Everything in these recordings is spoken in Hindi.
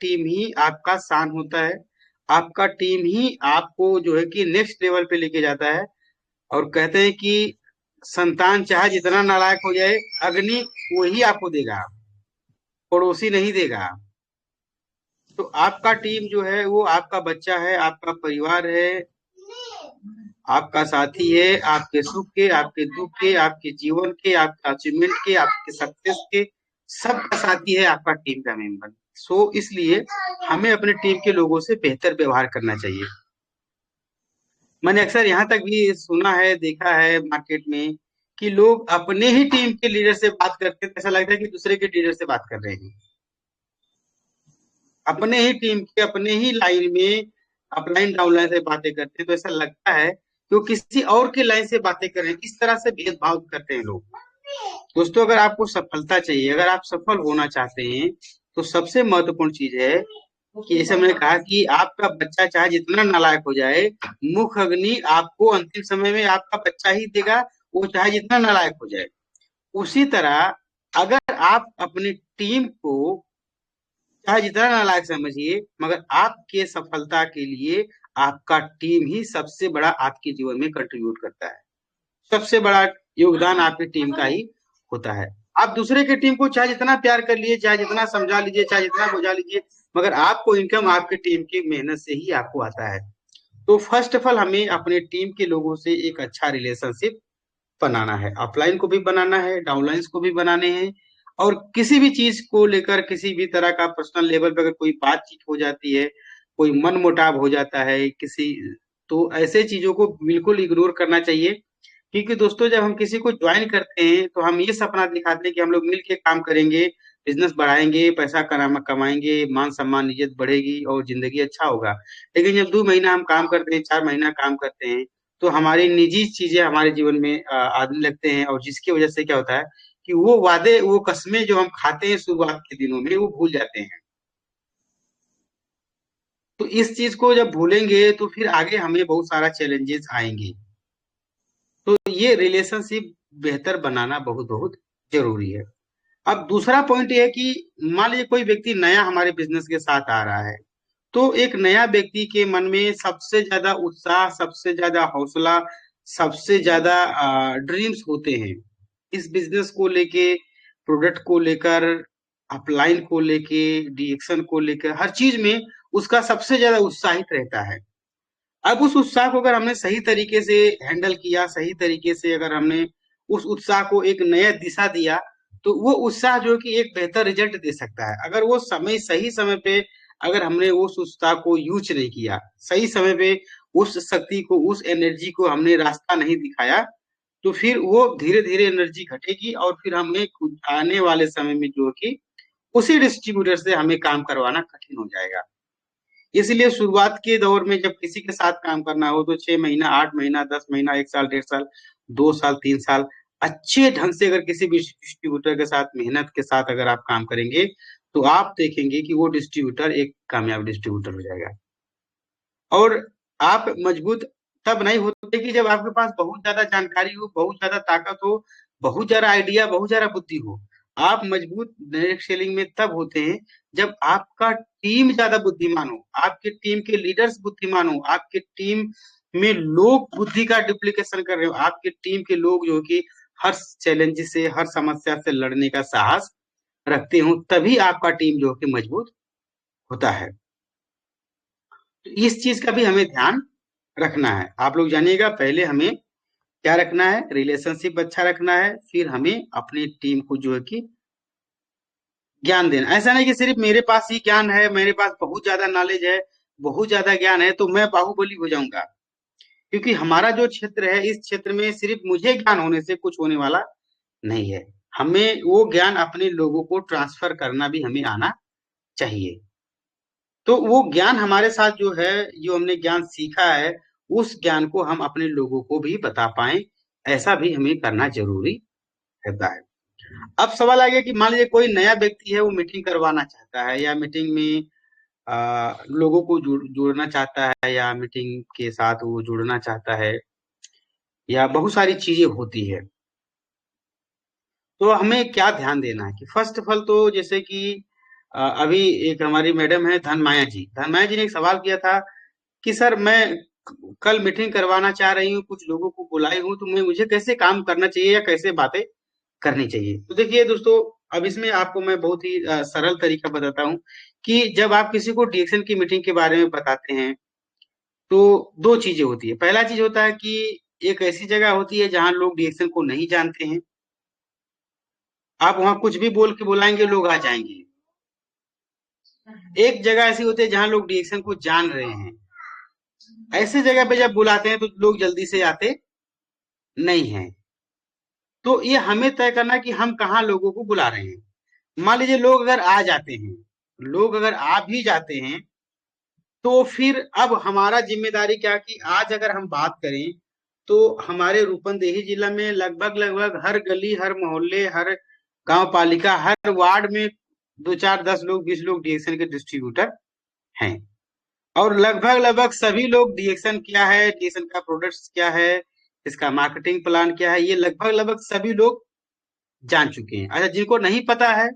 टीम ही आपका शान होता है। आपका टीम ही आपको जो है कि नेक्स्ट लेवल पे लेके जाता है। और कहते हैं कि संतान चाहे जितना नालायक हो जाए, अग्नि वही आपको देगा, पड़ोसी नहीं देगा। तो आपका टीम जो है वो आपका बच्चा है, आपका परिवार है, आपका साथी है, आपके सुख के, आपके दुख के, आपके जीवन के, आपके अचीवमेंट के, आपके सक्सेस के, सबका साथी है आपका टीम का मेंबर। सो इसलिए हमें अपने टीम के लोगों से बेहतर व्यवहार करना चाहिए। मैंने अक्सर यहाँ तक भी सुना है, देखा है मार्केट में, कि लोग अपने ही टीम के लीडर से बात करते हैं तो ऐसा लगता है कि दूसरे के लीडर से बात कर रहे हैं। अपने ही टीम के अपने ही लाइन में अपलाइन डाउनलाइन से बातें करते हैं तो ऐसा लगता है कि वो किसी और के लाइन से बातें कर रहे हैं। इस तरह से भेदभाव करते हैं लोग। दोस्तों, अगर आपको सफलता चाहिए, अगर आप सफल होना चाहते हैं, तो सबसे महत्वपूर्ण चीज है कि जैसे मैंने कहा कि आपका बच्चा चाहे जितना नालायक हो जाए, मुख अग्नि आपको अंतिम समय में आपका बच्चा ही देगा, वो चाहे जितना नालायक हो जाए। उसी तरह अगर आप अपनी टीम को चाहे जितना नालायक समझिए, मगर आपके सफलता के लिए आपका टीम ही सबसे बड़ा आपके जीवन में कंट्रीब्यूट करता है। सबसे बड़ा योगदान आपकी टीम का ही होता है। आप दूसरे की टीम को चाहे जितना प्यार कर लीजिए, चाहे जितना समझा लीजिए, चाहे जितना बुझा लीजिए, मगर आपको इनकम आपकी टीम की मेहनत से ही आपको आता है। तो फर्स्ट ऑफ ऑल हमें अपने टीम के लोगों से एक अच्छा रिलेशनशिप बनाना है। ऑफलाइन को भी बनाना है, डाउनलाइन को भी बनाने हैं। और किसी भी चीज को लेकर किसी भी तरह का पर्सनल लेवल पर अगर कोई बातचीत हो जाती है, कोई मन मुटाव हो जाता है किसी, तो ऐसे चीजों को बिल्कुल इग्नोर करना चाहिए। क्योंकि दोस्तों, जब हम किसी को ज्वाइन करते हैं तो हम ये सपना दिखाते हैं कि हम लोग मिल के काम करेंगे, बिजनेस बढ़ाएंगे, पैसा कमाएंगे, मान सम्मान इज्जत बढ़ेगी और जिंदगी अच्छा होगा। लेकिन जब 2 महीना हम काम करते हैं, 4 महीना काम करते हैं, तो हमारी निजी चीजें हमारे जीवन में आने लगते हैं, और जिसकी वजह से क्या होता है कि वो वादे, वो कस्में जो हम खाते हैं शुरुआत के दिनों में, वो भूल जाते हैं। तो इस चीज को जब भूलेंगे तो फिर आगे हमें बहुत सारा चैलेंजेस आएंगे। तो ये रिलेशनशिप बेहतर बनाना बहुत बहुत जरूरी है। अब दूसरा पॉइंट ये है कि मान लीजिए कोई व्यक्ति नया हमारे बिजनेस के साथ आ रहा है, तो एक नया व्यक्ति के मन में सबसे ज्यादा उत्साह, सबसे ज्यादा हौसला, सबसे ज्यादा ड्रीम्स होते हैं इस बिजनेस को लेके, प्रोडक्ट को लेकर, अपलाइन को लेके, डिएक्शन को लेकर, हर चीज में उसका सबसे ज्यादा उत्साहित रहता है। अब उस उत्साह को अगर हमने सही तरीके से हैंडल किया, सही तरीके से अगर हमने उस उत्साह को एक नया दिशा दिया, तो वो उत्साह जो कि एक बेहतर रिजल्ट दे सकता है। अगर वो समय, सही समय पे अगर हमने उस उत्साह को यूज नहीं किया, सही समय पे उस शक्ति को, उस एनर्जी को हमने रास्ता नहीं दिखाया, तो फिर वो धीरे धीरे एनर्जी घटेगी और फिर हमें आने वाले समय में जो कि उसी डिस्ट्रीब्यूटर से हमें काम करवाना कठिन हो जाएगा। इसलिए शुरुआत के दौर में जब किसी के साथ काम करना हो तो 6 महीना, 8 महीना, 10 महीना, 1 साल, 1.5 साल, 2 साल, 3 साल अच्छे ढंग से अगर किसी भी डिस्ट्रीब्यूटर के साथ मेहनत के साथ अगर आप काम करेंगे, तो आप देखेंगे कि वो डिस्ट्रीब्यूटर एक कामयाब डिस्ट्रीब्यूटर हो जाएगा। और आप मजबूत तब नहीं होते कि जब आपके पास बहुत ज्यादा जानकारी हो, बहुत ज्यादा ताकत हो, बहुत ज्यादा आइडिया, बहुत ज्यादा बुद्धि हो। आप मजबूत डायरेक्ट सेलिंग में तब होते हैं जब आपका टीम ज्यादा बुद्धिमान हो, आपके टीम के लीडर्स बुद्धिमान हो, आपके टीम में लोग बुद्धि का डुप्लीकेशन कर रहे हो, आपके टीम के लोग जो कि हर चैलेंज से, हर समस्या से लड़ने का साहस रखते हो, तभी आपका टीम जो कि मजबूत होता है। तो इस चीज का भी हमें ध्यान रखना है। आप लोग जानिएगा, पहले हमें क्या रखना है, रिलेशनशिप अच्छा रखना है, फिर हमें अपनी टीम को जो है कि ज्ञान देना। ऐसा नहीं कि सिर्फ मेरे पास ही ज्ञान है, मेरे पास बहुत ज्यादा नॉलेज है, बहुत ज्यादा ज्ञान है तो मैं बाहुबली हो जाऊंगा। क्योंकि हमारा जो क्षेत्र है, इस क्षेत्र में सिर्फ मुझे ज्ञान होने से कुछ होने वाला नहीं है। हमें वो ज्ञान अपने लोगों को ट्रांसफर करना भी हमें आना चाहिए। तो वो ज्ञान हमारे साथ जो है, जो हमने ज्ञान सीखा है, उस ज्ञान को हम अपने लोगों को भी बता पाए, ऐसा भी हमें करना जरूरी रहता है। अब सवाल आ गया कि मान लीजिए कोई नया व्यक्ति है, वो मीटिंग करवाना चाहता है, या मीटिंग में लोगों को जोड़ना चाहता है, या मीटिंग के साथ वो जुड़ना चाहता है, या बहुत सारी चीजें होती है। तो हमें क्या ध्यान देना है कि फर्स्ट ऑफ ऑल तो जैसे कि अभी एक हमारी मैडम है धन माया जी ने एक सवाल किया था कि सर मैं कल मीटिंग करवाना चाह रही हूँ, कुछ लोगों को बुलाई हूँ, तो मैं मुझे कैसे काम करना चाहिए या कैसे बातें करनी चाहिए? तो देखिए दोस्तों, अब इसमें आपको मैं बहुत ही सरल तरीका बताता हूँ कि जब आप किसी को डीएक्शन की मीटिंग के बारे में बताते हैं, तो दो चीजें होती है। पहला चीज होता है कि एक ऐसी जगह होती है जहां लोग डीएक्शन को नहीं जानते हैं। आप वहां कुछ भी बोल के बुलाएंगे, लोग आ जाएंगे। एक जगह ऐसी होती है जहां लोग डीएक्शन को जान रहे हैं। ऐसे जगह पे जब बुलाते हैं तो लोग जल्दी से आते नहीं हैं। तो ये हमें तय करना है कि हम कहाँ लोगों को बुला रहे हैं। मान लीजिए लोग अगर आ जाते हैं, लोग अगर आ भी जाते हैं, तो फिर अब हमारा जिम्मेदारी क्या कि आज अगर हम बात करें, तो हमारे रूपंदेही जिला में लगभग लगभग हर गली, हर मोहल्ले, हर गांव पालिका, हर वार्ड में 2 4 10 लोग, 20 लोग डीएक्शन के डिस्ट्रीब्यूटर हैं। और लगभग लगभग सभी लोग डीएक्शन क्या है, डीएक्शन का प्रोडक्ट्स क्या है, इसका मार्केटिंग प्लान क्या है, ये लगभग लगभग सभी लोग जान चुके हैं। अच्छा, जिनको नहीं पता है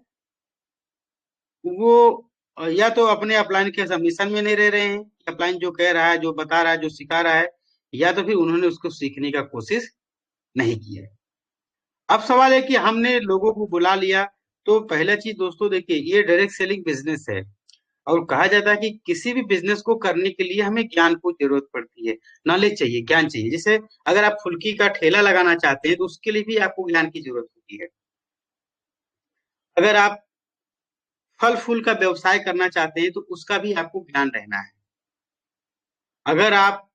वो या तो अपने अपलाइन के सबमिशन में नहीं रह रहे हैं, अपलाइन जो कह रहा है, जो बता रहा है, जो सिखा रहा है, या तो फिर उन्होंने उसको सीखने का कोशिश नहीं किया है। अब सवाल है कि हमने लोगों को बुला लिया, तो पहला चीज दोस्तों देखिए, ये डायरेक्ट सेलिंग बिजनेस है। और कहा जाता है कि किसी भी बिजनेस को करने के लिए हमें ज्ञान की जरूरत पड़ती है, नॉलेज चाहिए, ज्ञान चाहिए। जैसे अगर आप फुल्की का ठेला लगाना चाहते हैं तो उसके लिए भी आपको ज्ञान की जरूरत होती है। अगर आप फल फूल का व्यवसाय करना चाहते हैं तो उसका भी आपको ज्ञान रहना है। अगर आप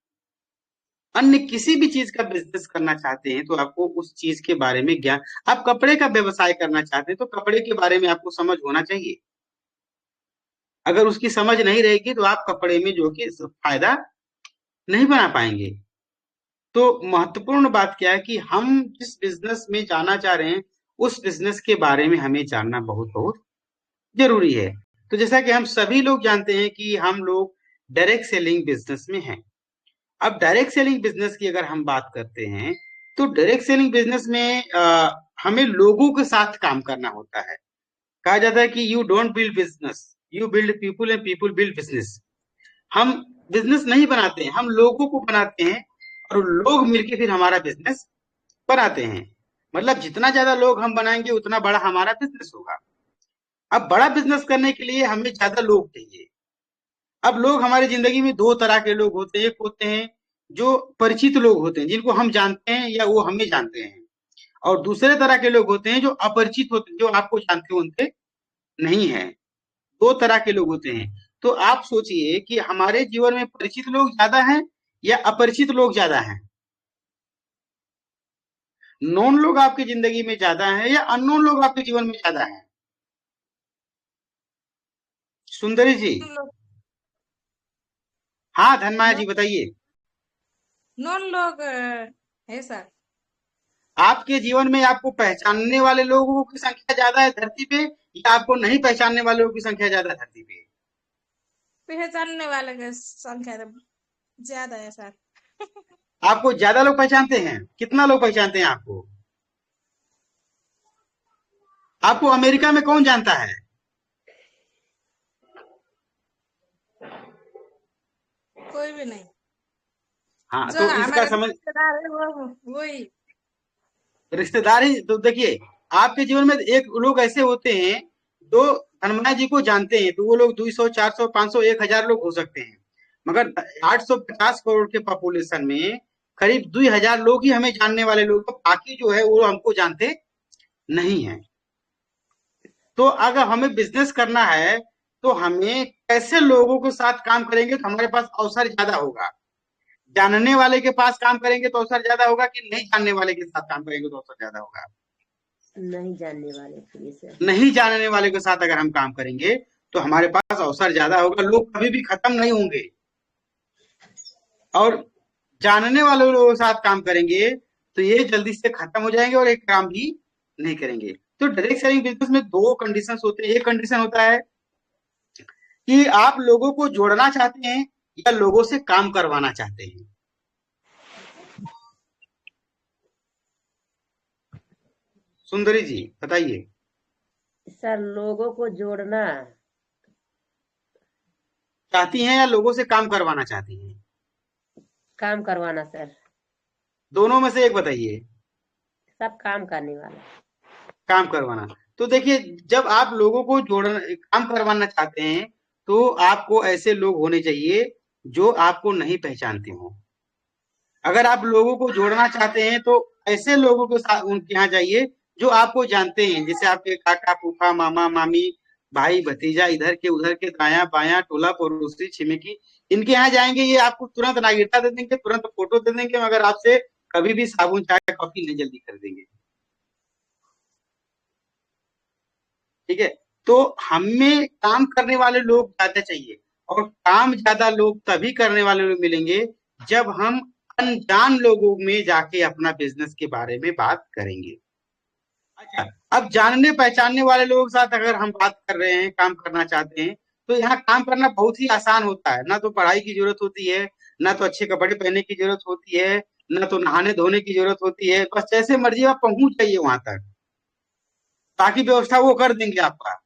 अन्य किसी भी चीज का बिजनेस करना चाहते हैं तो आपको उस चीज के बारे में ज्ञान। आप कपड़े का व्यवसाय करना चाहते हैं तो कपड़े के बारे में आपको समझ होना चाहिए। अगर उसकी समझ नहीं रहेगी तो आप कपड़े में जो कि फायदा नहीं बना पाएंगे। तो महत्वपूर्ण बात क्या है कि हम जिस बिजनेस में जाना चाह रहे हैं, उस बिजनेस के बारे में हमें जानना बहुत बहुत जरूरी है। तो जैसा कि हम सभी लोग जानते हैं कि हम लोग डायरेक्ट सेलिंग बिजनेस में हैं। अब डायरेक्ट सेलिंग बिजनेस की अगर हम बात करते हैं, तो डायरेक्ट सेलिंग बिजनेस में हमें लोगों के साथ काम करना होता है। कहा जाता है कि you don't build business, you build people and people build business. हम बिजनेस नहीं बनाते हैं, हम लोगों को बनाते हैं, और लोग मिलके फिर हमारा बिजनेस बनाते हैं। मतलब जितना ज्यादा लोग हम बनाएंगे उतना बड़ा हमारा बिजनेस होगा। अब बड़ा बिजनेस करने के लिए हमें ज्यादा लोग चाहिए। अब लोग हमारी जिंदगी में दो तरह के लोग होते हैं। एक होते हैं जो परिचित लोग होते हैं, जिनको हम जानते हैं या वो हमें जानते हैं। और दूसरे तरह के लोग होते हैं जो अपरिचित होते हैं, जो आपको जानते हो उनसे नहीं है। दो तरह के लोग होते हैं। तो आप सोचिए कि हमारे जीवन में परिचित लोग ज्यादा हैं या अपरिचित लोग ज्यादा हैं? नोन लोग आपकी जिंदगी में ज्यादा हैं या अननोन लोग आपके जीवन में ज्यादा हैं? सुंदरी जी। नॉन लोग। हाँ धनमाया नॉन जी बताइए। नॉन लोग है सर। आपके जीवन में आपको पहचानने वाले लोगों की संख्या ज्यादा है धरती पे, या आपको नहीं पहचानने वाले लोगों की संख्या ज्यादा है धरती पे? पहचानने वाले की संख्या तो ज्यादा है सर। आपको ज्यादा लोग पहचानते हैं? कितना लोग पहचानते हैं आपको? आपको अमेरिका में कौन जानता है? कोई भी नहीं। हाँ, जो तो इसका हमारे समझ, रिश्तेदार है वो वही। रिश्तेदार ही तो देखिए, आपके जीवन में एक लोग ऐसे होते हैं जो हनुमान जी को जानते हैं, तो वो लोग 200 400 500 1000 लोग हो सकते हैं। मगर 850 करोड़ के पॉपुलेशन में करीब 2000 लोग ही हमें जानने वाले लोग हैं, बाकी जो है वो हमको जानते नहीं है। तो अगर हमें बिजनेस करना है तो हमें कैसे लोगों के साथ काम करेंगे तो हमारे पास अवसर ज्यादा होगा। जानने वाले के पास काम करेंगे तो अवसर ज्यादा होगा, कि नहीं जानने वाले के साथ काम करेंगे तो अवसर ज्यादा होगा? नहीं जानने वाले के से। नहीं जानने वाले के साथ अगर हम काम करेंगे तो हमारे पास अवसर ज्यादा होगा, लोग कभी भी खत्म नहीं होंगे। और जानने वाले लोगों के साथ काम करेंगे तो ये जल्दी से खत्म हो जाएंगे और एक काम भी नहीं करेंगे। तो डायरेक्ट सेलिंग बिजनेस में दो कंडीशन होते हैं। एक कंडीशन होता है कि आप लोगों को जोड़ना चाहते हैं या लोगों से काम करवाना चाहते हैं। सुंदरी जी बताइए। सर लोगों को जोड़ना। चाहती हैं या लोगों से काम करवाना चाहती हैं? काम करवाना सर। दोनों में से एक बताइए। सब काम करने वाला। काम करवाना। तो देखिए, जब आप लोगों को जोड़ना काम करवाना चाहते हैं, तो आपको ऐसे लोग होने चाहिए जो आपको नहीं पहचानते हों। अगर आप लोगों को जोड़ना चाहते हैं तो ऐसे लोगों के साथ उनके यहाँ जाइए जो आपको जानते हैं, जैसे आपके काका, फूफा, मामा, मामी, भाई, भतीजा, इधर के उधर के, दाया बाया, टोला पड़ोसी, छिमेकी, इनके यहाँ जाएंगे, ये आपको तुरंत नागरिकता दे देंगे, तुरंत फोटो दे देंगे, मगर आपसे कभी भी साबुन चाय कॉफी नहीं जल्दी खरीदेंगे। ठीक है। तो हमें काम करने वाले लोग ज्यादा चाहिए, और काम ज्यादा लोग तभी करने वाले लोग मिलेंगे जब हम अनजान लोगों में जाके अपना बिजनेस के बारे में बात करेंगे। अच्छा, अब जानने पहचानने वाले लोगों के साथ अगर हम बात कर रहे हैं, काम करना चाहते हैं, तो यहाँ काम करना बहुत ही आसान होता है। ना तो पढ़ाई की जरूरत होती है, ना तो अच्छे कपड़े पहनने की जरूरत होती है, ना तो नहाने धोने की जरूरत होती है। बस जैसे मर्जी आप पहुंच जाइए वहां तक, बाकी व्यवस्था वो कर देंगे आपका।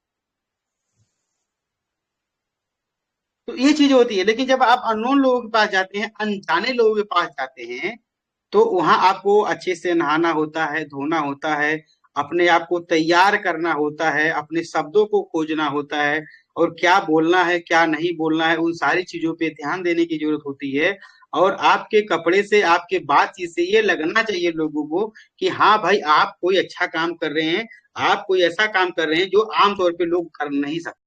तो ये चीज होती है। लेकिन जब आप अननोन लोगों के पास जाते हैं, अनजाने लोगों के पास जाते हैं, तो वहां आपको अच्छे से नहाना होता है, धोना होता है, अपने आप को तैयार करना होता है, अपने शब्दों को खोजना होता है, और क्या बोलना है क्या नहीं बोलना है, उन सारी चीजों पे ध्यान देने की जरूरत होती है। और आपके कपड़े से, आपके बातचीत से ये लगना चाहिए लोगों को कि हाँ भाई, आप कोई अच्छा काम कर रहे हैं, आप कोई ऐसा काम कर रहे हैं जो आमतौर पे लोग कर नहीं सकते।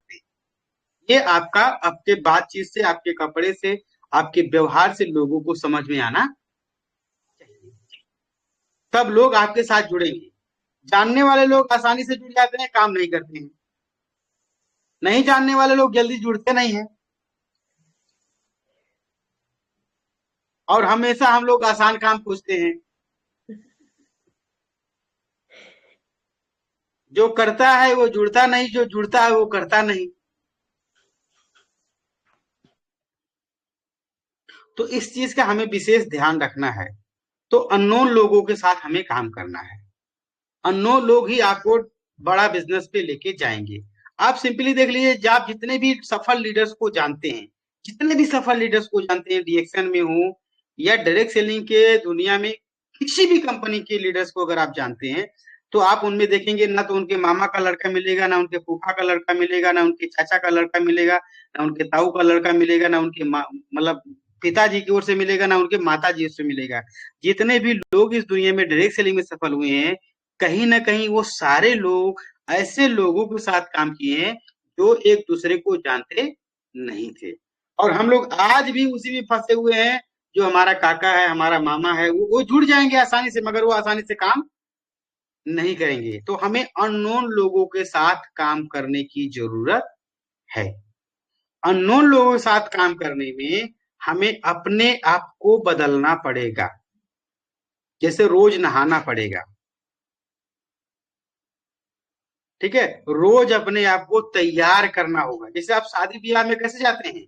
ये आपका, आपके बातचीत से, आपके कपड़े से, आपके व्यवहार से लोगों को समझ में आना चाहिए, तब लोग आपके साथ जुड़ेंगे। जानने वाले लोग आसानी से जुड़ जाते हैं, काम नहीं करते हैं। नहीं जानने वाले लोग जल्दी जुड़ते नहीं हैं, और हमेशा हम लोग आसान काम खोजते हैं। जो करता है वो जुड़ता नहीं, जो जुड़ता है वो करता नहीं। तो इस चीज का हमें विशेष ध्यान रखना है। तो अननोन लोगों के साथ हमें काम करना है। अननोन लोग ही आपको बड़ा बिजनेस पे लेके जाएंगे। आप सिंपली देख लीजिए, जब आप जितने भी सफल लीडर्स को जानते हैं, जितने भी सफल लीडर्स को जानते हैं, डीएक्शन में हो या डायरेक्ट सेलिंग के दुनिया में, किसी भी कंपनी के लीडर्स को अगर आप जानते हैं, तो आप उनमें देखेंगे ना तो उनके मामा का लड़का मिलेगा, ना उनके फूफा का लड़का मिलेगा, ना उनके चाचा का लड़का मिलेगा, ना उनके ताऊ का लड़का मिलेगा, ना उनके मतलब पिताजी की ओर से मिलेगा, ना उनके माता जी से मिलेगा। जितने भी लोग इस दुनिया में डायरेक्ट सेलिंग में सफल हुए हैं, कहीं ना कहीं वो सारे लोग ऐसे लोगों के साथ काम किए हैं जो एक दूसरे को जानते नहीं थे। और हम लोग आज भी उसी में फंसे हुए हैं। जो हमारा काका है, हमारा मामा है, वो जुड़ जाएंगे आसानी से, मगर वो आसानी से काम नहीं करेंगे। तो हमें अननोन लोगों के साथ काम करने की जरूरत है। अननोन लोगों के साथ काम करने में हमें अपने आप को बदलना पड़ेगा, जैसे रोज नहाना पड़ेगा। ठीक है, रोज अपने आप को तैयार करना होगा। जैसे आप शादी ब्याह में कैसे जाते हैं,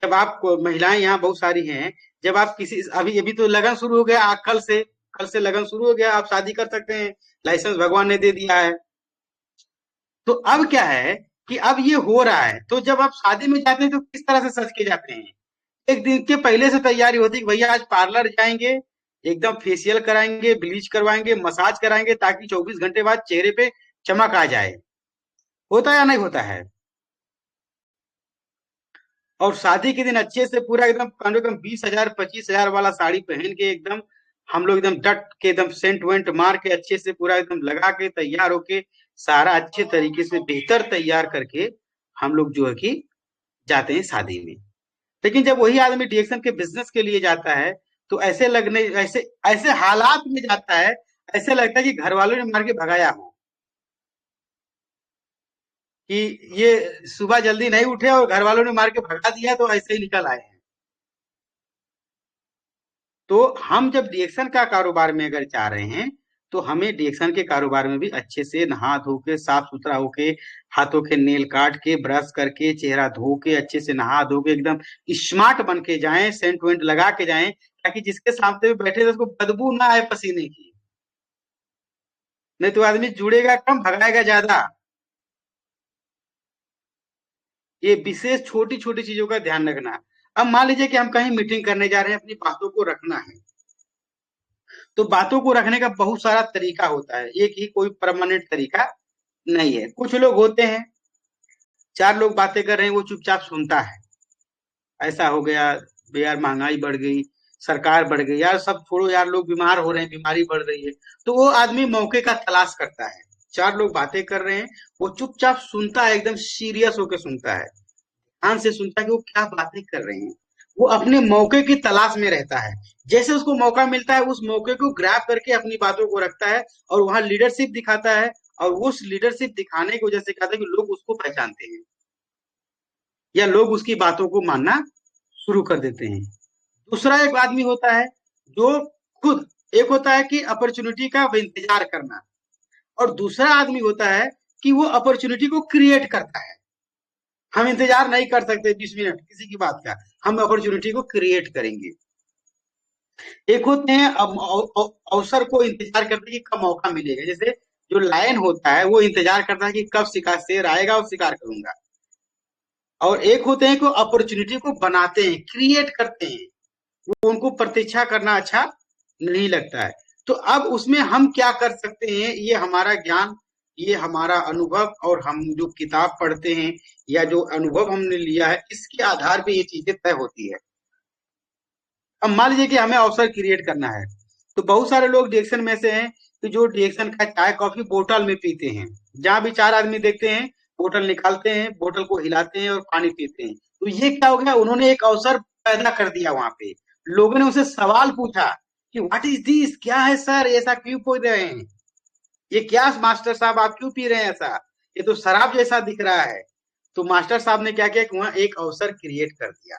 जब आप महिलाएं यहाँ बहुत सारी हैं, जब आप किसी, अभी अभी तो लगन शुरू हो गया, कल से लगन शुरू हो गया, आप शादी कर सकते हैं, लाइसेंस भगवान ने दे दिया है। तो अब क्या है कि अब ये हो रहा है, तो जब आप शादी में जाते हैं तो किस तरह से सज के जाते हैं? एक दिन के पहले से तैयारी होती है कि भैया आज पार्लर जाएंगे, एकदम फेशियल कराएंगे, ब्लीच करवाएंगे, मसाज कराएंगे, ताकि 24 घंटे बाद चेहरे पे चमक आ जाए। होता है या नहीं होता है? और शादी के दिन अच्छे से पूरा एकदम कम से कम 20,000 25,000 वाला साड़ी पहन के, एकदम हम लोग एकदम डट के, एकदम सेंट वेंट मार के, अच्छे से पूरा एकदम लगा के तैयार होके, सारा अच्छे तरीके से बेहतर तैयार करके हम लोग जो है कि जाते हैं शादी में। लेकिन जब वही आदमी डिएक्शन के बिजनेस के लिए जाता है, तो ऐसे ऐसे हालात में जाता है, ऐसे लगता है कि घर वालों ने मार के भगाया हो, कि ये सुबह जल्दी नहीं उठे और घर वालों ने मार के भगा दिया, तो ऐसे ही निकल आए हैं। तो हम जब डीएक्शन का कारोबार में अगर जा रहे हैं, तो हमें डीएक्शन के कारोबार में भी अच्छे से नहा धो के, साफ सुथरा होके, हाथों के नेल काट के, ब्रश करके, चेहरा धो के, अच्छे से नहा धो के एकदम स्मार्ट बन के जाएं, सेंट वेंट लगा के जाएं, ताकि जिसके सामने भी बैठे थे उसको बदबू ना आए पसीने की। नहीं तो आदमी जुड़ेगा कम, भगाएगा ज्यादा। ये विशेष छोटी छोटी चीजों का ध्यान रखना। अब मान लीजिए कि हम कहीं मीटिंग करने जा रहे हैं, अपनी बातों को रखना है, तो बातों को रखने का बहुत सारा तरीका होता है, एक ही कोई परमानेंट तरीका नहीं है। कुछ लोग होते हैं, चार लोग बातें कर रहे हैं, वो चुपचाप सुनता है, ऐसा हो गया यार, महंगाई बढ़ गई, सरकार बढ़ गई, यार सब छोड़ो यार, लोग बीमार हो रहे हैं, बीमारी बढ़ रही है, तो वो आदमी मौके का तलाश करता है। चार लोग बातें कर रहे हैं, वो चुपचाप सुनता है, एकदम सीरियस होकर सुनता है, ध्यान से सुनता है कि वो क्या बातें कर रहे हैं। वो अपने मौके की तलाश में रहता है, जैसे उसको मौका मिलता है उस मौके को ग्रैब करके अपनी बातों को रखता है और वहां लीडरशिप दिखाता है। और उस लीडरशिप दिखाने की वजह से कहता है कि लोग उसको पहचानते हैं या लोग उसकी बातों को मानना शुरू कर देते हैं। दूसरा एक आदमी होता है जो खुद, एक होता है कि अपॉर्चुनिटी का इंतजार करना, और दूसरा आदमी होता है कि वो अपॉर्चुनिटी को क्रिएट करता है। हम इंतजार नहीं कर सकते 20 मिनट किसी की बात का, हम अपॉर्चुनिटी को क्रिएट करेंगे। एक होते हैं अवसर को इंतजार करते हैं कि कब मौका मिलेगा, जैसे जो लायन होता है वो इंतजार करता है कि कब शिकार शेर आएगा और शिकार करूंगा। और एक होते हैं कि अपॉर्चुनिटी को बनाते हैं, क्रिएट करते हैं, वो उनको प्रतीक्षा करना अच्छा नहीं लगता है। तो अब उसमें हम क्या कर सकते हैं, ये हमारा ज्ञान, ये हमारा अनुभव, और हम जो किताब पढ़ते हैं या जो अनुभव हमने लिया है, इसके आधार पे ये चीजें तय होती है। अब मान लीजिए कि हमें अवसर क्रिएट करना है, तो बहुत सारे लोग डिएक्शन में से हैं कि जो डिएक्शन का चाय कॉफी बोतल में पीते हैं, जहां भी चार आदमी देखते हैं बोतल निकालते हैं, बोतल को हिलाते हैं और पानी पीते हैं। तो ये क्या हो गया, उन्होंने एक अवसर पैदा कर दिया वहां पे। लोगों ने उनसे सवाल पूछा कि व्हाट इज दिस, क्या है सर, ऐसा क्यों पी रहे हैं, ये क्या मास्टर साहब आप क्यों पी रहे हैं ऐसा, ये तो शराब जैसा दिख रहा है। तो मास्टर साहब ने क्या किया कि वहां एक अवसर क्रिएट कर दिया।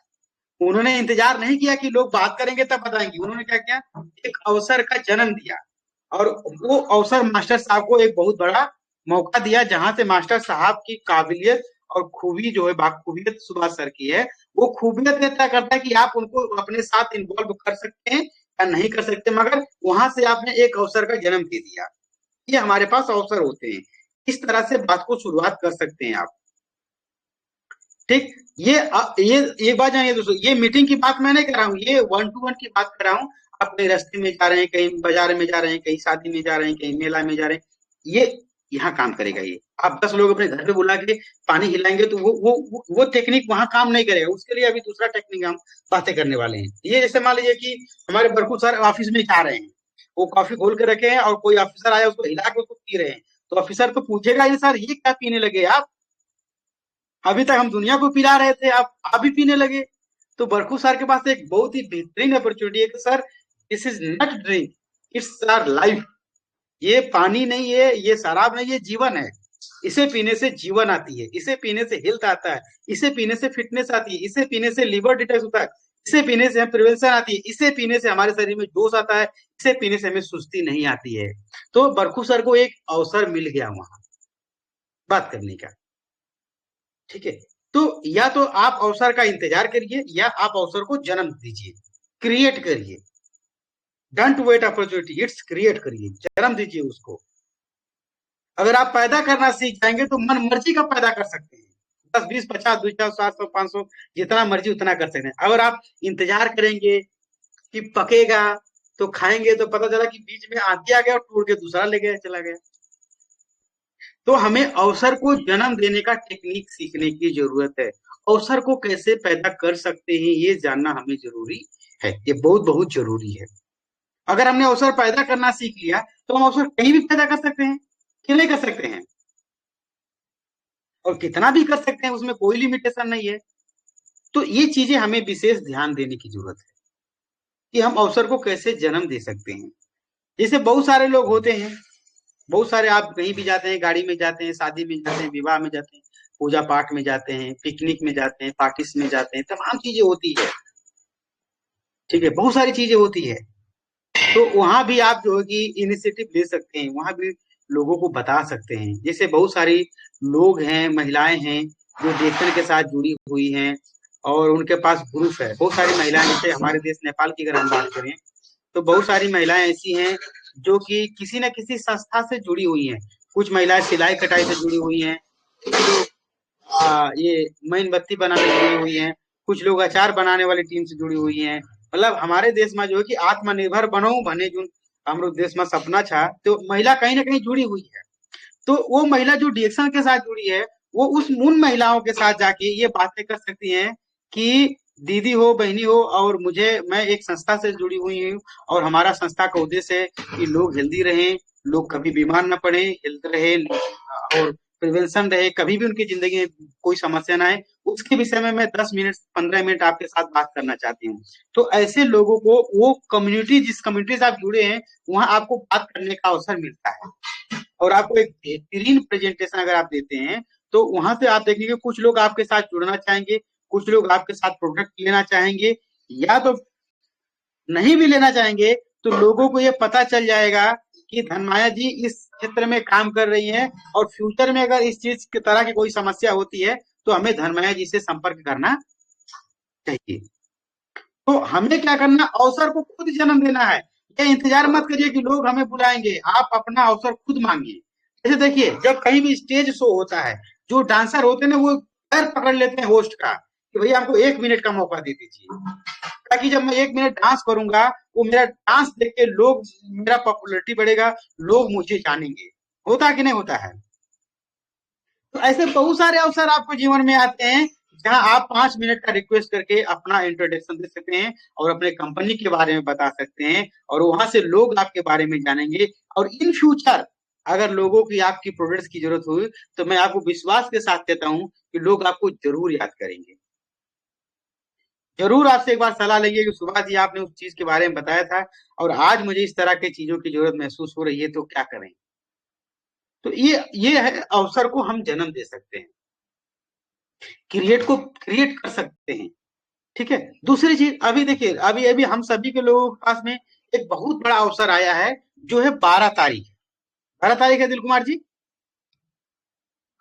उन्होंने इंतजार नहीं किया कि लोग बात करेंगे तब बताएंगे, उन्होंने क्या किया, एक अवसर का जन्म दिया। और वो अवसर मास्टर साहब को एक बहुत बड़ा मौका दिया, जहां से मास्टर साहब की काबिलियत और खूबी जो है, बाखूबियत सुभाष सर की है, वो खूबियत ये तय करता है कि आप उनको अपने साथ इन्वॉल्व कर सकते हैं या नहीं कर सकते, मगर वहां से आपने एक अवसर का जन्म दे दिया। ये हमारे पास अवसर होते हैं, इस तरह से बात को शुरुआत कर सकते हैं आप। ठीक, ये एक बात जानिए दोस्तों, ये मीटिंग की बात मैं नहीं कर रहा हूँ, ये 1-to-1 की बात कर रहा हूँ। आप कहीं रास्ते में जा रहे हैं, कहीं बाजार में जा रहे हैं, कहीं शादी में जा रहे हैं, कहीं मेला में जा रहे हैं, ये यहाँ काम करेगा। ये आप 10 लोग अपने घर पे बुला के पानी हिलाएंगे तो वो टेक्निक वहां काम नहीं करेगा। उसके लिए अभी दूसरा टेक्निक हम बातें करने वाले हैं। ये जैसे मान लीजिए कि हमारे बरकू सर ऑफिस में जा रहे हैं, वो कॉफी खोल के रखे हैं और कोई ऑफिसर आया उसको हिला के उसको पी रहे हैं, तो ऑफिसर तो पूछेगा ये सर ये क्या पीने लगे आप, अभी तक हम दुनिया को पिला रहे थे, आप भी पीने लगे। तो बरखू सर के पास एक बहुत ही बेहतरीन अपॉर्चुनिटी है कि sir this is not drink, it's our life. ये पानी नहीं है, ये शराब नहीं, ये जीवन है। इसे पीने से जीवन आती है, इसे पीने से हेल्थ आता है, इसे पीने से फिटनेस आती है, इसे पीने से लिवर डिटॉक्स होता है, इसे पीने से प्रिवेंशन आती है, इसे पीने से हमारे शरीर में जोश आता है, इसे पीने से हमें सुस्ती नहीं आती है। तो बरखू सर को एक अवसर मिल गया वहां बात करने का। ठीक है, तो या तो आप अवसर का इंतजार करिए या आप अवसर को जन्म दीजिए, क्रिएट करिए। Don't wait opportunity, it's create करिए, जन्म दीजिए उसको। अगर आप पैदा करना सीख जाएंगे तो मन मर्जी का पैदा कर सकते हैं, 10, 20, 50, 200, 700, 500, जितना मर्जी उतना कर सकते हैं। अगर आप इंतजार करेंगे कि पकेगा तो खाएंगे, तो पता चला कि बीच में आंधी आ गया और टूट के दूसरा ले गया, चला गया। तो हमें अवसर को जन्म देने का टेक्निक सीखने की जरूरत है। अवसर को कैसे पैदा कर सकते हैं ये जानना हमें जरूरी है, ये बहुत बहुत जरूरी है। अगर हमने अवसर पैदा करना सीख लिया तो हम अवसर कहीं भी पैदा कर सकते हैं कि नहीं कर सकते हैं, और कितना भी कर सकते हैं, उसमें कोई लिमिटेशन नहीं है। तो ये चीजें हमें विशेष ध्यान देने की जरूरत है कि हम अवसर को कैसे जन्म दे सकते हैं। जैसे बहुत सारे लोग होते हैं, बहुत सारे, आप कहीं भी जाते हैं, गाड़ी में जाते हैं, शादी में जाते हैं, विवाह में जाते हैं, पूजा पाठ में जाते हैं, पिकनिक में जाते हैं, पार्टीज में जाते हैं, तमाम चीजें होती है। ठीक है, बहुत सारी चीजें होती है। तो वहां भी आप जो है कि इनिशिएटिव ले सकते हैं, वहां भी लोगों को बता सकते हैं। जैसे बहुत सारी लोग हैं, महिलाएं हैं जो देशन के साथ जुड़ी हुई हैं और उनके पास ग्रुप है। बहुत सारी महिलाएं, जैसे हमारे देश नेपाल की अगर हम बात करें तो बहुत सारी महिलाएं ऐसी हैं जो कि किसी न किसी संस्था से जुड़ी हुई हैं। कुछ महिलाएं सिलाई कटाई से जुड़ी हुई हैं, ये मोमबत्ती बनाने से जुड़ी हुई हैं, कुछ लोग अचार बनाने वाली टीम से जुड़ी हुई हैं। मतलब हमारे देश में जो है कि आत्मनिर्भर बनो भने जो हमरो देश में सपना था, तो महिला कहीं ना कहीं जुड़ी हुई है। तो वो महिला जो डीएक्शन के साथ जुड़ी है, वो उन महिलाओं के साथ जाके ये बातें कर सकती हैं कि दीदी हो, बहनी हो, और मैं एक संस्था से जुड़ी हुई हूँ, और हमारा संस्था का उद्देश्य है कि लोग हेल्दी रहें, लोग कभी बीमार न पड़े, हेल्थ रहे और प्रिवेंशन रहे, कभी भी उनकी जिंदगी में कोई समस्या ना आए। उसके विषय में मैं 10 मिनट 15 मिनट आपके साथ बात करना चाहती हूँ। तो ऐसे लोगों को वो कम्युनिटी, जिस कम्युनिटी से आप जुड़े हैं, वहां आपको बात करने का अवसर मिलता है, और आपको एक बेहतरीन प्रेजेंटेशन अगर आप देते हैं, तो वहां से आप देखेंगे कुछ लोग आपके साथ जुड़ना चाहेंगे, कुछ लोग आपके साथ प्रोडक्ट लेना चाहेंगे, या तो नहीं भी लेना चाहेंगे। तो लोगों को ये पता चल जाएगा कि धनमाया जी इस क्षेत्र में काम कर रही हैं, और फ्यूचर में अगर इस चीज की तरह की कोई समस्या होती है तो हमें धनमाया जी से संपर्क करना चाहिए। तो हमें क्या करना, अवसर को खुद जन्म देना है। ये इंतजार मत करिए कि लोग हमें बुलाएंगे, आप अपना अवसर खुद मांगिए। जैसे देखिए, जब कहीं भी स्टेज शो होता है, जो डांसर होते हैं ना, वो पैर पकड़ लेते हैं होस्ट का कि भैया हमको 1 मिनट का मौका दे दीजिए, ताकि जब मैं 1 मिनट डांस करूंगा, वो मेरा डांस देख के लोग, मेरा पॉपुलैरिटी बढ़ेगा, लोग मुझे जानेंगे। होता कि नहीं होता है? तो ऐसे बहुत सारे अवसर आपको जीवन में आते हैं, जहां आप 5 मिनट का रिक्वेस्ट करके अपना इंट्रोडक्शन दे सकते हैं, और अपने कंपनी के बारे में बता सकते हैं, और वहां से लोग आपके बारे में जानेंगे। और इन फ्यूचर अगर लोगों की आपकी प्रोडक्ट्स की जरूरत हुई, तो मैं आपको विश्वास के साथ कहता हूं कि लोग आपको जरूर याद करेंगे। जरूर आपसे एक बार सलाह लेंगे कि सुभाष जी, आपने उस चीज के बारे में बताया था, और आज मुझे इस तरह की चीजों की जरूरत महसूस हो रही है, तो क्या करें? तो ये है, अवसर को हम जन्म दे सकते हैं, क्रिएट कर सकते हैं। ठीक है। दूसरी चीज, अभी देखिए, अभी अभी हम सभी के लोगों के पास में एक बहुत बड़ा अवसर आया है, जो है 12 तारीख। 12 तारीख है दिल कुमार जी?